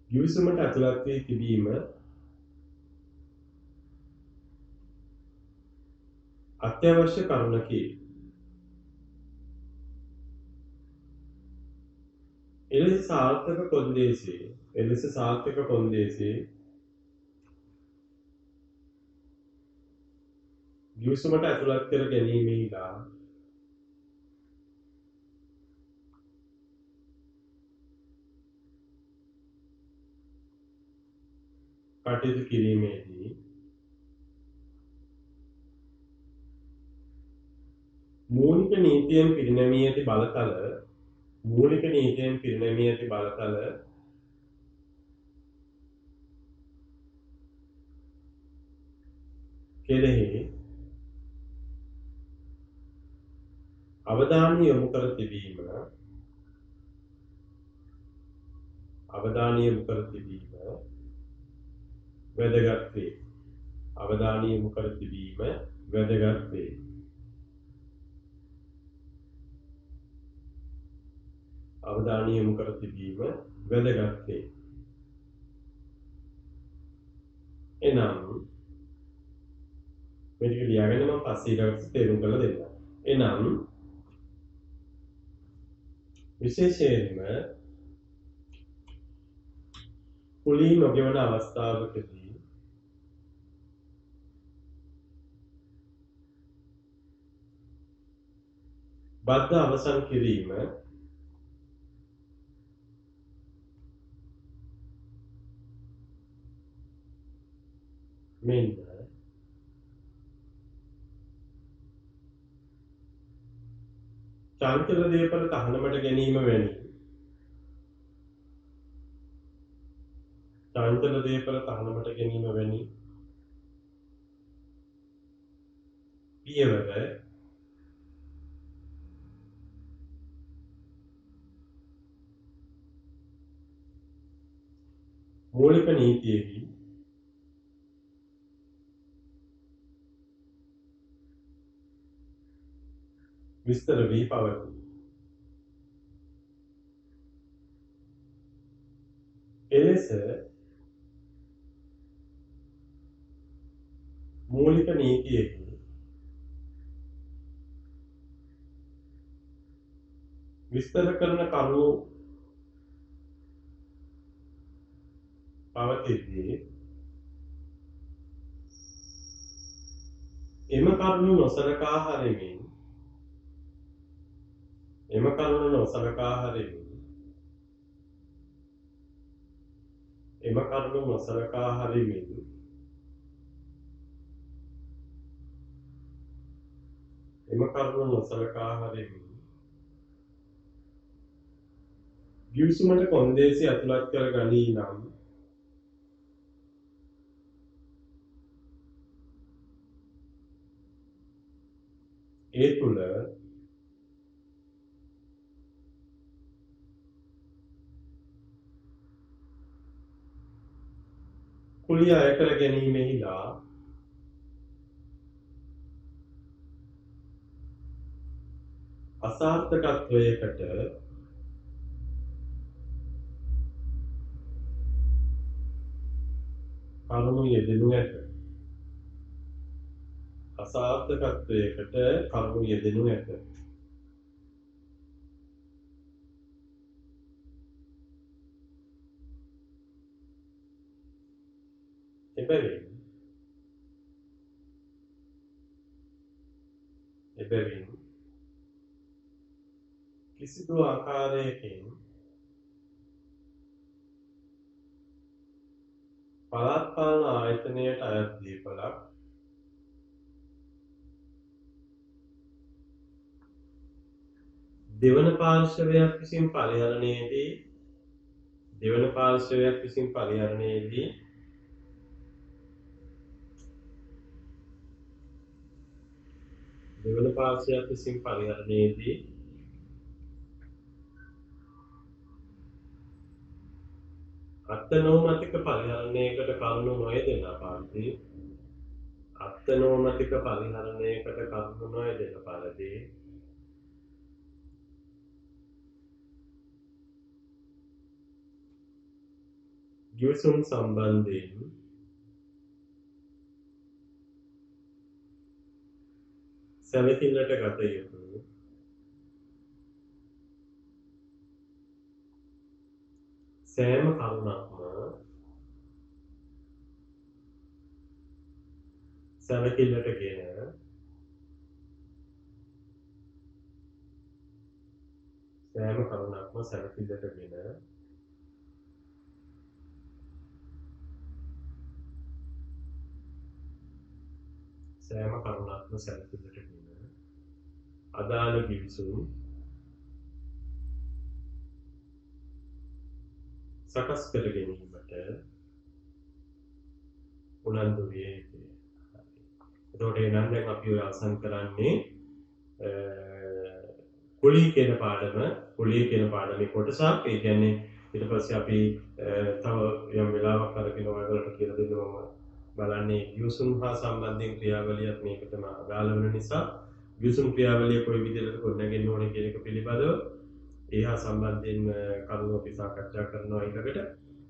ගිවිසුමට ඇතුළත් වී තිබීම අත්‍යවශ්‍ය කරුණකි. එලෙස සාර්ථක කොන්දේසි ගිවිසුමට ඇතුළත් කර ගැනීමේලා කටයුතු කිරීමේදී මූලික නීතියෙන් පිරිනැමී ඇති බලතල කෙරෙහි අවධානය යොමු කර තිබීම වැදගත් වේ. එනම් මේක ලියාගෙන මම පස්සේ ඊට තේරුම් කරලා දෙන්නම්. එනම් විශේෂයෙන්ම කුලී නොගෙවන අවස්ථාවකදී බද්ධ අවසන් කිරීම මෙන්න චංචල දේපල තහනමට ගැනීම වැනි චංචල දේපල තහනමට ගැනීම වැනි පියවර මූලික නීතියෙහි විස්තර වී පවතී. එලෙස මූලික නීතියෙහි විස්තර කරන කරුණු පවතිද්දී එම කරුණු නොසලකා හරිමින් එම කරුණු නොසලකා හරිමින් එම කරුණු නොසලකා හරිමින් එම කරුණු නොසලකා හරිමින් ගිවිසුමට කොන්දේසි ඇතුළත් කර ගනී නම් ඒ තුළ කුලිය අය කර ගැනීමෙහිලා අසාර්ථකත්වයකට කරුණු යෙදෙනු ඇත. අසාර්ථකත්වයකට කරුණු යෙදෙනු ඇත. එබැවින් කිසිදු ආකාරයකින් පළාත් පාලන ආයතනයට අයත් දීපලක් දෙවන පාර්ශවයක් විසින් පරිහරණයේදී දෙවන පාර්ශවයක් විසින් පරිහරණයේදී දෙවන පාර්ශවයක් විසින් පරිහරණයේදී අත්නෝමතික පරිහරණයකට කරුණු නොයෙදෙන පරිදි අත්නෝමතික පරිහරණයකට කරුණු නොයෙදෙන පරිදි ගිවිසුම් සම්බන්ධයෙන් සැලකිල්ලට ගත යුතු සෑම කරුණක්ම සැලකිල්ලටගෙන සෑම කරුණක්ම සැලකිල්ලටගෙන සෑම කරුණක්ම සැලකිල්ලටගෙන අදාළ ගිවිසුම් සකස් කර ගැනීමට උනන්දු විය යුතුය. එතකොට එනම් දැන් අපි ඔය අවසන් කරන්නේ කුලී කියන පාඩමේ කොටසක්. ඒ කියන්නේ ඊට පස්සේ අපි තව යම් වෙලාවක් අරගෙන ඔයගොල්ලන්ට කියලා දෙනවා බලන්නේ ගිවිසුම් හා සම්බන්ධයෙන් ක්‍රියාවලියත් මේකටම අදාළ වෙන නිසා ගිවිසුම් ක්‍රියාවලිය කොයි විදිහටද ගොඩනගෙන්න ඕනේ කියන එක පිළිබඳව ඒ හා සම්බන්ධයෙන් කරුණු අපි සාකච්ඡා කරනවා ඊළඟට.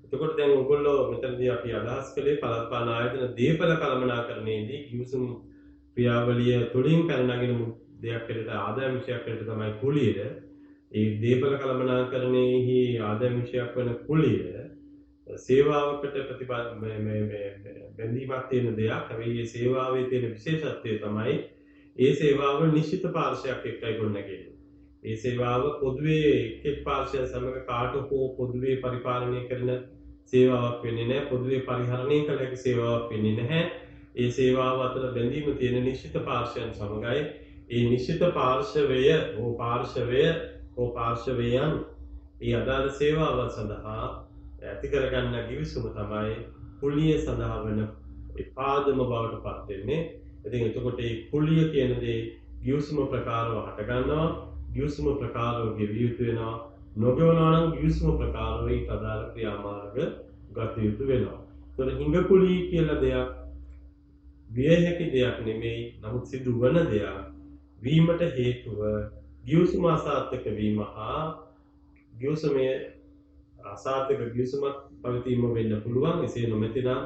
එතකොට දැන් ඔයගොල්ලෝ මෙතනදී අපි අදහස් කළේ පළාත් පාලන ආයතන දීපල කළමනාකරණයේදී ගිවිසුම් ක්‍රියාවලිය තුළින් පැන නගින දෙයක් ඇරෙට ආදායම් විෂයක් ඇරෙට තමයි කුලිය. ඒ දීපල කළමනාකරණයෙහි ආදායම් විෂයක් වෙන කුලිය සේවාවකට බැඳීමක් තියෙන දෙයක්. හැබැයි මේ සේවාවේ තියෙන විශේෂත්වය තමයි ඒ සේවාව නිශ්චිත පාර්ශ්වයක් එක්කයි ගොඩනැගෙන්නේ. ඒ සේවාව පොදුවේ එක් පාර්ශ්වය සමග කාට හෝ පොදුවේ පරිපාලනය කරන සේවාවක් වෙන්නේ නැහැ. පොදුවේ පරිහරණය කළ හැකි සේවාවක් වෙන්නේ නැහැ. ඒ සේවාව අතර බැඳීම තියෙන නිශ්චිත පාර්ශ්වයන් සමගයි. ඒ නිශ්චිත පාර්ශ්වයන් ඒ අදාළ සේවාව සඳහා ඇති කරගන්න ගිවිසුම තමයි කුලිය සඳහා වන පාදම බවට පත් වෙන්නේ. ඉතින් එතකොට මේ කුලිය කියන දේ ගිවිසුම ප්‍රකාරව හට ගන්නවා. ගිවිසුම ප්‍රකාරව ගෙවිය යුතු වෙනවා. නොගෙවනවා නම් ගිවිසුම ප්‍රකාරව ඊට අදාළ ක්‍රියාමාර්ග ගත යුතු වෙනවා. ඒතර හිඟ කුලී කියලා දෙයක් විය හැකි දෙයක් නෙමෙයි. නමුත් සිදු වන දෙයක්. වීමට හේතුව ගිවිසුම අසාර්ථක වීම හා ගිවිසුමේ අසාර්ථක ගිවිසුමක් පවතීම වෙන්න පුළුවන්. එසේ නොමැතිනම්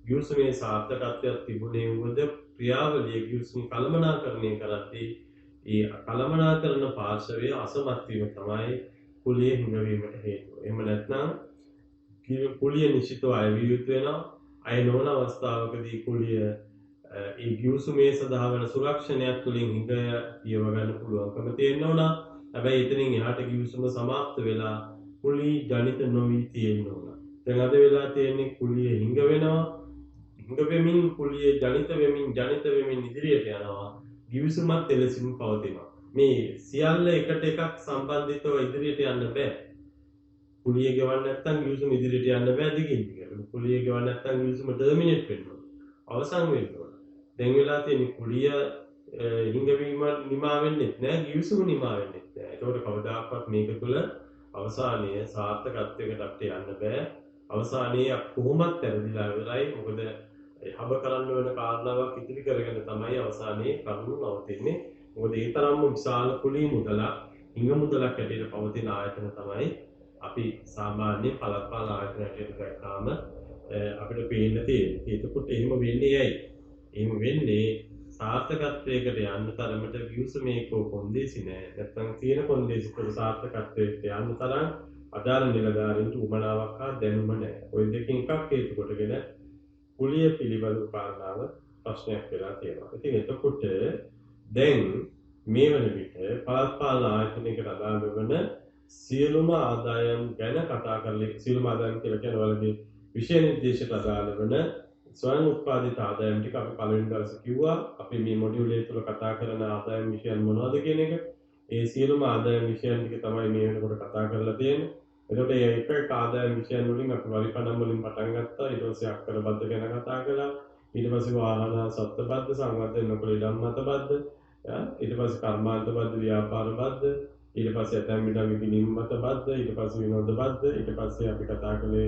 ගිවිසුමේ සාර්ථකත්වයක් තිබුණේ වුවද ක්‍රියාවලිය ගිවිසුම කළමනාකරණය කරද්දී ඒ කළමනාකරන පාර්ශවයේ අසමත් වීම තමයි කුලිය හිඟවීමට හේතුව. එහෙම නැත්නම් කුලිය නිශ්චිතව අයවිය යුතු වෙනවා. අය නොවන අවස්ථාවකදී කුලිය ඒ ගිවිසුමේ සඳහා වන සුරක්ෂණයක් තුළින් හිඟ පියව ගන්න පුළුවන්කම තියෙන්න ඕන. හැබැයි එතනින් එහාට ගිවිසුම સમાપ્ત වෙලා කුලී ජනිත නොවී තියෙන්න ඕන. දැන් අද වෙලා තියෙන්නේ කුලිය හිඟ වෙනවා. හිඟ වෙමින් කුලිය ජනිත වෙමින් ඉදිරියට යනවා. ගිවිසුමත් එලෙසින් පවතිනවා. මේ සියල්ල එකට එකක් සම්බන්ධිතව ඉදිරියට යන්න බෑ. කුලිය ගෙවන්න නැත්නම් ගිවිසුම ඉදිරියට යන්න බෑ දිගින් දිගට. කුලිය ගෙවන්න නැත්නම් ගිවිසුම ටර්මිනේට් වෙන්න ඕන. අවසන් වෙන්න ඕන. දැන් වෙලා තියෙන්නේ කුලිය හිඟවීම නිමා වෙන්නේ නැහැ. ගිවිසුම නිමා වෙන්නේ නැහැ. ඒකෝට කවදාකවත් මේක තුළ අවසානයේ සාර්ථකත්වයකට අපිට යන්න බෑ. අවසානයේ කොහොමත් වැරදිලා ඉවරයි. මොකද හබ කරන්න වෙන කාරණාවක් ඉදිරි කරගෙන තමයි අවසානයේ කරුණු නවතින්නේ. මොකද ඒ තරම්ම විශාල කුලී මුදලක් හිඟ මුදලක් ඇටියට පවතින ආයතන තමයි අපි සාමාන්‍ය පළාත්පාල ආයතන ඇටියට දැක්කාම අපිට පේන්න තියෙන්නේ. ඒකකොට එහෙම වෙන්නේ ඇයි? එහෙම වෙන්නේ සාර්ථකත්වයකට යන්න තරමට ගිවිසුමේ කොන්දේසි නැහැ. නැත්නම් තියෙන කොන්දේසි වල සාර්ථකත්වයට යන්න තරම් අදාළ නිලධාරීන්ට උමනාවක් හා දැනුම නැහැ. ওই දෙකෙන් එකක් හේතු කොටගෙන කුලිය පිළිබඳ කාරණාව ප්‍රශ්නයක් වෙලා තියෙනවා. ඉතින් එතකොට දැන් මේ වන විට පළාත්පාල ආයතනයකට අදාළ වන සියලුම ආදායම් ගැන කතා කරලා සියලුම ආදායම් කියලා කියන වලදී විෂය නිර්දේශයට අදාළ වන ස්වයං උත්පාදිත ආදායම් ටික අපි පළවෙනි දවසේ කිව්වා. අපි මේ මොඩියුල් එක තුළ කතා කරන ආදායම් විෂයන් මොනවද කියන එක. ඒ සියලුම ආදායම් විෂයන් ටික තමයි මේ වෙනකොට කතා කරලා තියෙන්නේ. එතකොට මේ එක ආදායම් විෂයන් වලින් අපි වරිපණම් වලින් පටන් ගත්තා. ඊට පස්සේ අක්කර බද්ද ගැන කතා කළා. ඊට පස්සේ වාහන සත්ත්ව බද්ද, සංවර්ධන නොකළ ඉඩම් මත බද්ද, ඊට පස්සේ කර්මාන්ත බද්ද, ව්‍යාපාර බද්ද, ඊට පස්සේ ඇතැම් ඉඩම් විකිණීම් මත බද්ද, ඊට පස්සේ විනෝද බද්ද, ඊට පස්සේ අපි කතා කළේ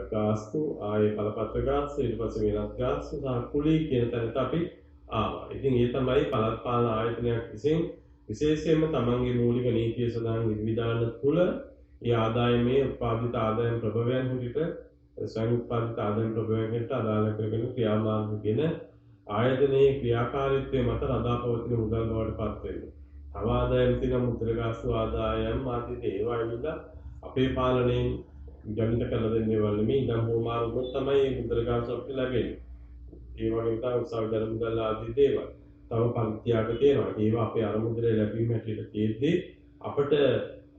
ගාස්තු, ආයේ බලපත්‍ර ගාස්තු, ඊට පස්සේ වෙනත් ගාස්තු සහ කුලී කියන තැනට අපි ආවා. ඉතින් ඒ තමයි පළාත්පාල ආයතනයක් විසින් විශේෂයෙන්ම තමන්ගේ මූලික නීතිය සඳහන් විධාන තුළ ඒ ආදායමේ උත්පාදිත ආදායම් ප්‍රභවයන් හුරිට ස්වයං උත්පාදිත ආදායම් ප්‍රභවයන්ට අදාළ කරගෙන ක්‍රියාමාර්ග කියන ආයතනයේ ක්‍රියාකාරීත්වය මත රඳා පවතින මුදල් බවට පත් වෙනවා. තව ආදායම් තියෙන මුද්‍ර ගාස්තු ආදායම් ආදී ඒවා ඇවිල්ලා අපේ පාලනයෙන් ජනිත කරලා දෙන්නේ වල මේ ඉඳන් හෝමාරුම තමයි මුද්‍ර ගාස්තු අපිට ලැබෙන්නේ. ඒ වගේම තමයි උසාවි දර මුදල් ආදී දේවල්. තව පන්තියක තියෙනවා. ඒවා අපේ අරමුදලේ ලැබීම හැටියට තියෙද්දී අපිට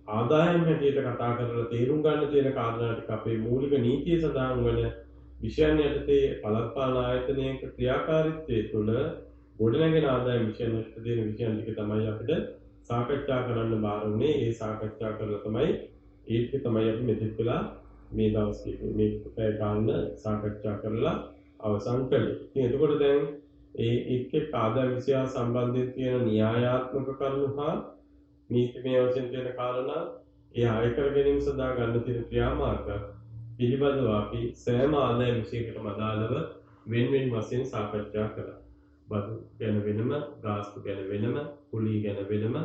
ආදායම් හැටියට කතා කරලා තේරුම් ගන්න තියෙන කාරණා ටික අපේ මූලික නීතිය සඳහන් වන විෂයන් යටතේ පළාත්පාල ආයතනයක ක්‍රියාකාරීත්වය තුළ ගොඩනැගෙන ආදායම් විෂයන් යටතේ දෙන විෂයන් ටික තමයි අපිට සාකච්ඡා කරන්න බාර වුණේ. ඒ සාකච්ඡා කරලා තමයි ඒක තමයි අපි මෙතෙක් වෙලා මේ දවස් මේ පැය ගන්න සාකච්ඡා කරලා අවසන් කළේ. ඉතින් එතකොට දැන් එක් ආදායම් විෂය සම්බන්ධයෙන් තියෙන න්‍යායාත්මක කරුණු හා නීතිමය වශයෙන් තියෙන කාරණා ඒ ආයකර ගැනීම සඳහා ගන්න තියෙන ක්‍රියාමාර්ග පිළිබඳව අපි සෑම ආදායම් විෂයකටම අදාළව වෙන වශයෙන් සාකච්ඡා කළා. බදු ගැන වෙනම, ගාස්තු ගැන වෙනම, කුලී ගැන වෙනම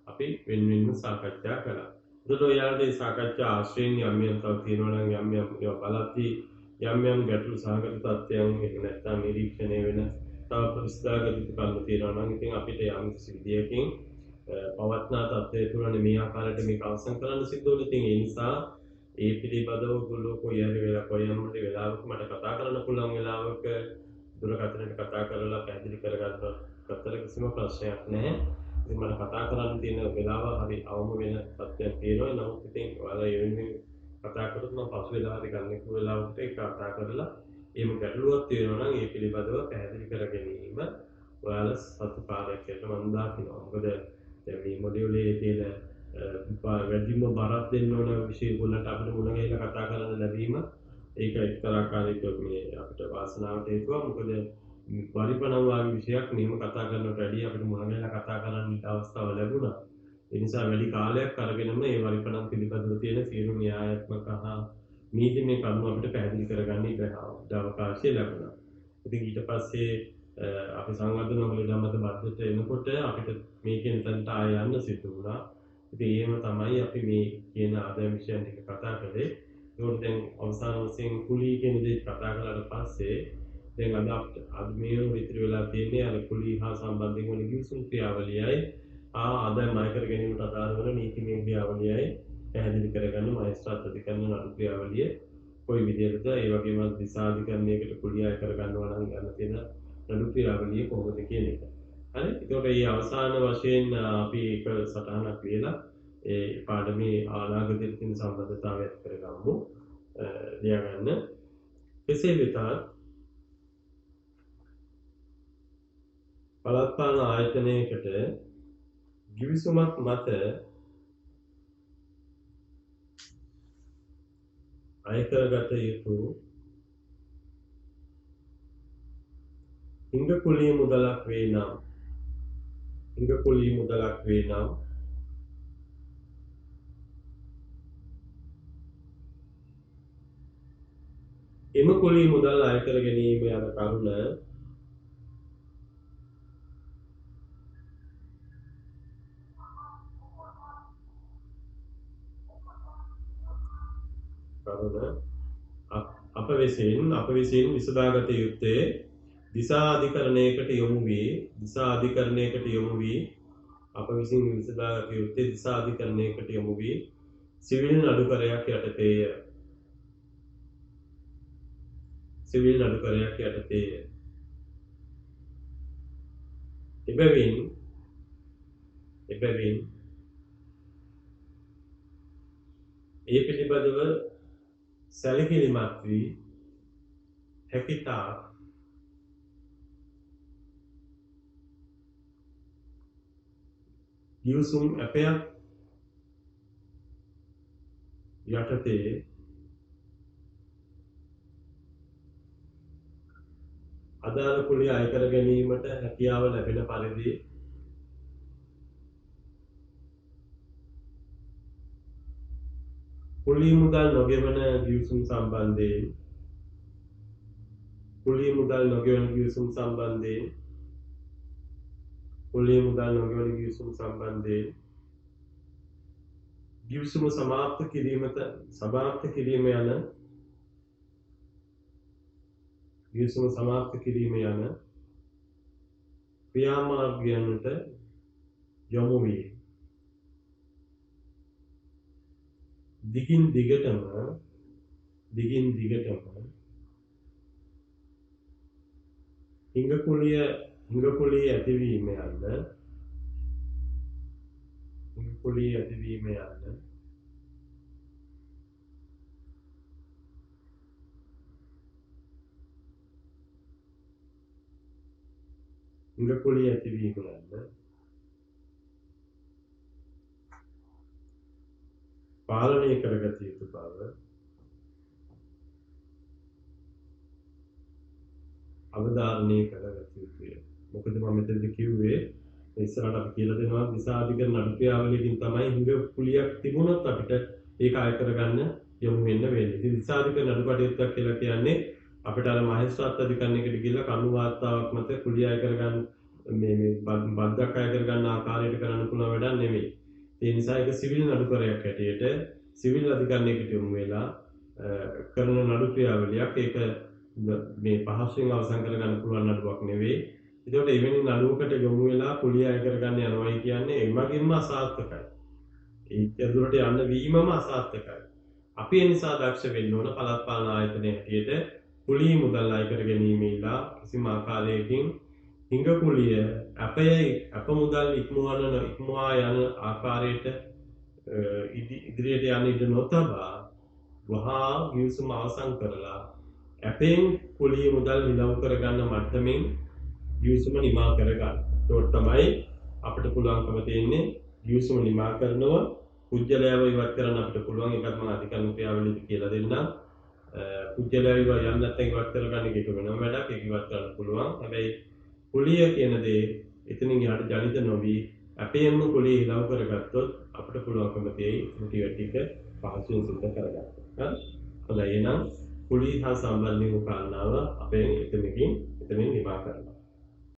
අපි වෙනම සාකච්ඡා කළා. ඒකට ඔයාලට මේ සාකච්ඡා ආශ්‍රයෙන් යම් තව තියෙනවා නම් යම් ඒවා බලද්දී යම් ගැටලු සහගත තත්ත්වයන් එහෙම නැත්නම් නිරීක්ෂණය වෙන තව ප්‍රතිස්ථාගත කරුණු තියෙනවා නම් ඉතින් අපිට යම් කිසි විදියකින් පවත්නා තත්ත්වය තුළනේ මේ ආකාරයට මේක අවසන් කරන්න සිද්ධ වෙන්නේ. ඉතින් ඒ නිසා ඒ පිළිබඳව ඔයගොල්ලෝ කොයි හරි කොයිම් හරි වෙලාවක මට කතා කරන්න පුළුවන් වෙලාවක දුරකථනයට කතා කරලා පැහැදිලි කරගන්න අතර කිසිම ප්‍රශ්නයක් නැහැ. ඉතින් මට කතා කරන්න තියෙන වෙලාව හරි අවම වෙන තත්ත්වයක් තියෙනවා. නමුත් ඉතින් ඔයාලා ඒ වෙනුවෙන් කතා කරොත් මම පසු වෙලා හරි ගන්න වෙලාවකට ඒක කතා කරලා එහෙම ගැටලුවක් තියෙනවා නම් ඒ පිළිබඳව පැහැදිලි කර ගැනීම ඔයාලා සතු කාර්යයක් කියලා මම දකිනවා. මොකද දැන් මේ මොඩියුලේ තියෙන වැඩිම බරක් දෙන්න ඕන විශේෂ වලට අපිට මුණ ගැහිලා කතා කරන්න ලැබීම ඒක එක්තරා කාලයක මේ අපිට වාසනාවට හේතුවක්. මොකද පරිපණම් වගේ විෂයක් මෙහෙම කතා කරනට වැඩිය අපිට මුණ ගැහිලා කතා කරන්න අවස්ථාව ලැබුණා. ඒ නිසා වැඩි කාලයක් අරගෙනම මේ පරිපණම් පිළිබඳව තියෙන සියලු න්‍යායාත්මක හා නීතිමය කරුණු අපිට පැහැදිලි කරගන්න අවකාශය ලැබුණා. ඉතින් ඊට පස්සේ අපි සංවර්ධන වලට මත බද්දට එනකොට අපිට මේකෙන් තන්ට ආය යන්න සිදු වුණා. ඉතින් එහෙම තමයි අපි මේ කියන ආදායම් විෂයන් ටික කතා කරේ. ඒකට දැන් අවසාන වශයෙන් කුලී කියන දේ කතා කළාට පස්සේ දැන් අද මේ විතර වෙලා තියෙන්නේ අර කුලී හා සම්බන්ධයෙන් වන කිසිම ක්‍රියාවලියයි ආදායම් ණය කර ගැනීමට අදාළ වන නීතිමය ක්‍රියාවලියයි පැහැදිලි කරගන්න මහේස්ත්‍රාත් අධිකරණ නඩු ක්‍රියාවලිය කොයි විදිහටද ඒ වගේම දිසාධිකරණයකට කුලිය අය කරගන්නවා නම් ගන්න තියෙන නඩු ක්‍රියාවලිය කොහොමද කියන එක. හරි. ඒකට මේ අවසාන වශයෙන් අපි එක සටහනක් ලියලා ඒ පාඩමේ අනාගතයේ තියෙන සම්බන්ධතාවය ඇති කරගමු. ලියාගන්න. කෙසේ වෙතත් පළාත් පාලන ආයතනයකට ගිවිසුමක් මත අයකරගත යුතු හිඟ කුලිය මුදලක් වේ නම් එම කුලිය මුදල් අයකර ගැනීම යන කරුණ අප විසින් විසඳාගත යුත්තේ දිසා අධිකරණයකට යොමු වී සිවිල් නඩුකරයක් යටතේය. එබැවින් ඒ පිළිබඳව සැලකිලිමත් වී හැකිතාක් ගිවිසුම් අපයක් යටතේ අදාළ කුලිය අයකර ගැනීමට හැකියාව ලැබෙන පරිදි කුලිය මුදල් නොගෙවන ගිවිසුම් සම්බන්ධයෙන් ගිවිසුම සමාප්ත කිරීම යන ක්‍රියාමාර්ගයන්ට යොමු වී දිගින් දිගටම හිඟ කුලිය ඇතිවීම යන්න පාලනය කරගත යුතු බව අවධාරණය කරගත යුතුය. මොකද මම මෙතනදී කිව්වේ ඉස්සරහට අපි කියලා දෙනවා දිසාධිකරණ නඩු ක්‍රියාවලියකින් තමයි හිඟ කුලියක් තිබුණොත් අපිට ඒක අය කරගන්න යොමු වෙන්න වෙන්නේ. ඉතින් දිසාධිකරණ නඩු කටයුත්තක් කියලා කියන්නේ අපිට අර මහේස්ත්‍රාත් අධිකරණයකට ගිහිල්ලා කණු වාර්තාවක් මත කුලිය අය කරගන්න මේ බද්දක් අය කරගන්න ආකාරයට කරන්න පුළුවන් වැඩක් නෙමෙයි. ඒ නිසා ඒක සිවිල් නඩුකරයක් හැටියට සිවිල් අධිකරණයකට යොමු වෙලා කරන නඩු ක්‍රියාවලියක්. ඒක මේ පහසුවෙන් අවසන් කරගන්න පුළුවන් නඩුවක් නෙවෙයි. ඒකට එවැනි නඩුවකට යොමු වෙලා කුලිය අය කරගන්න යනවායි කියන්නේ එමගින්ම අසාර්ථකයි. ඒ ඇතුළට යන්න වීමම අසාර්ථකයි. අපි ඒ නිසා දක්ෂ වෙන්න ඕන පළාත් පාලන ආයතනයේ හැටියට කුලී මුදල් අය කර ගැනීමේලා කිසිම ආකාරයකින් හිඟ කුලිය අප මුදල් ඉක්මවා යන ආකාරයට ඉදිරියට යන්න ඉඩ නොතබා වහා ගිවිසුම අවසන් කරලා අපෙන් කුලිය මුදල් හිලව් කරගන්න මට්ටමින් ගිවිසුම නිමා කරගන්න. ඒකට තමයි අපිට පුළුවන්කම තියෙන්නේ ගිවිසුම නිමා කරනවා පුජ්‍යලයව ඉවත් කරන්න අපිට පුළුවන්. ඒකත් මම අධිකරණ ක්‍රියාවලියදී කියලා දෙන්නම්. පුජ්‍යලයව යන්න නැත්නම් ඉවත් කරගන්න එක වෙනම වැඩක්. ඒක ඉවත් කරන්න පුළුවන්. හැබැයි කුලිය කියන දේ එතනින් යට ජනිත නොවි අපේම කුලිය හිලව් කරගත්තොත් අපිට පුළුවන්කම තියෙයි ටික පහසුවෙන් සිද්ධ කරගන්න. හරි? හොඳයි එහෙනම් කුලිය හා සම්බන්ධ වූ කාරණාව අපෙන් එතනින් නිමා කරනවා.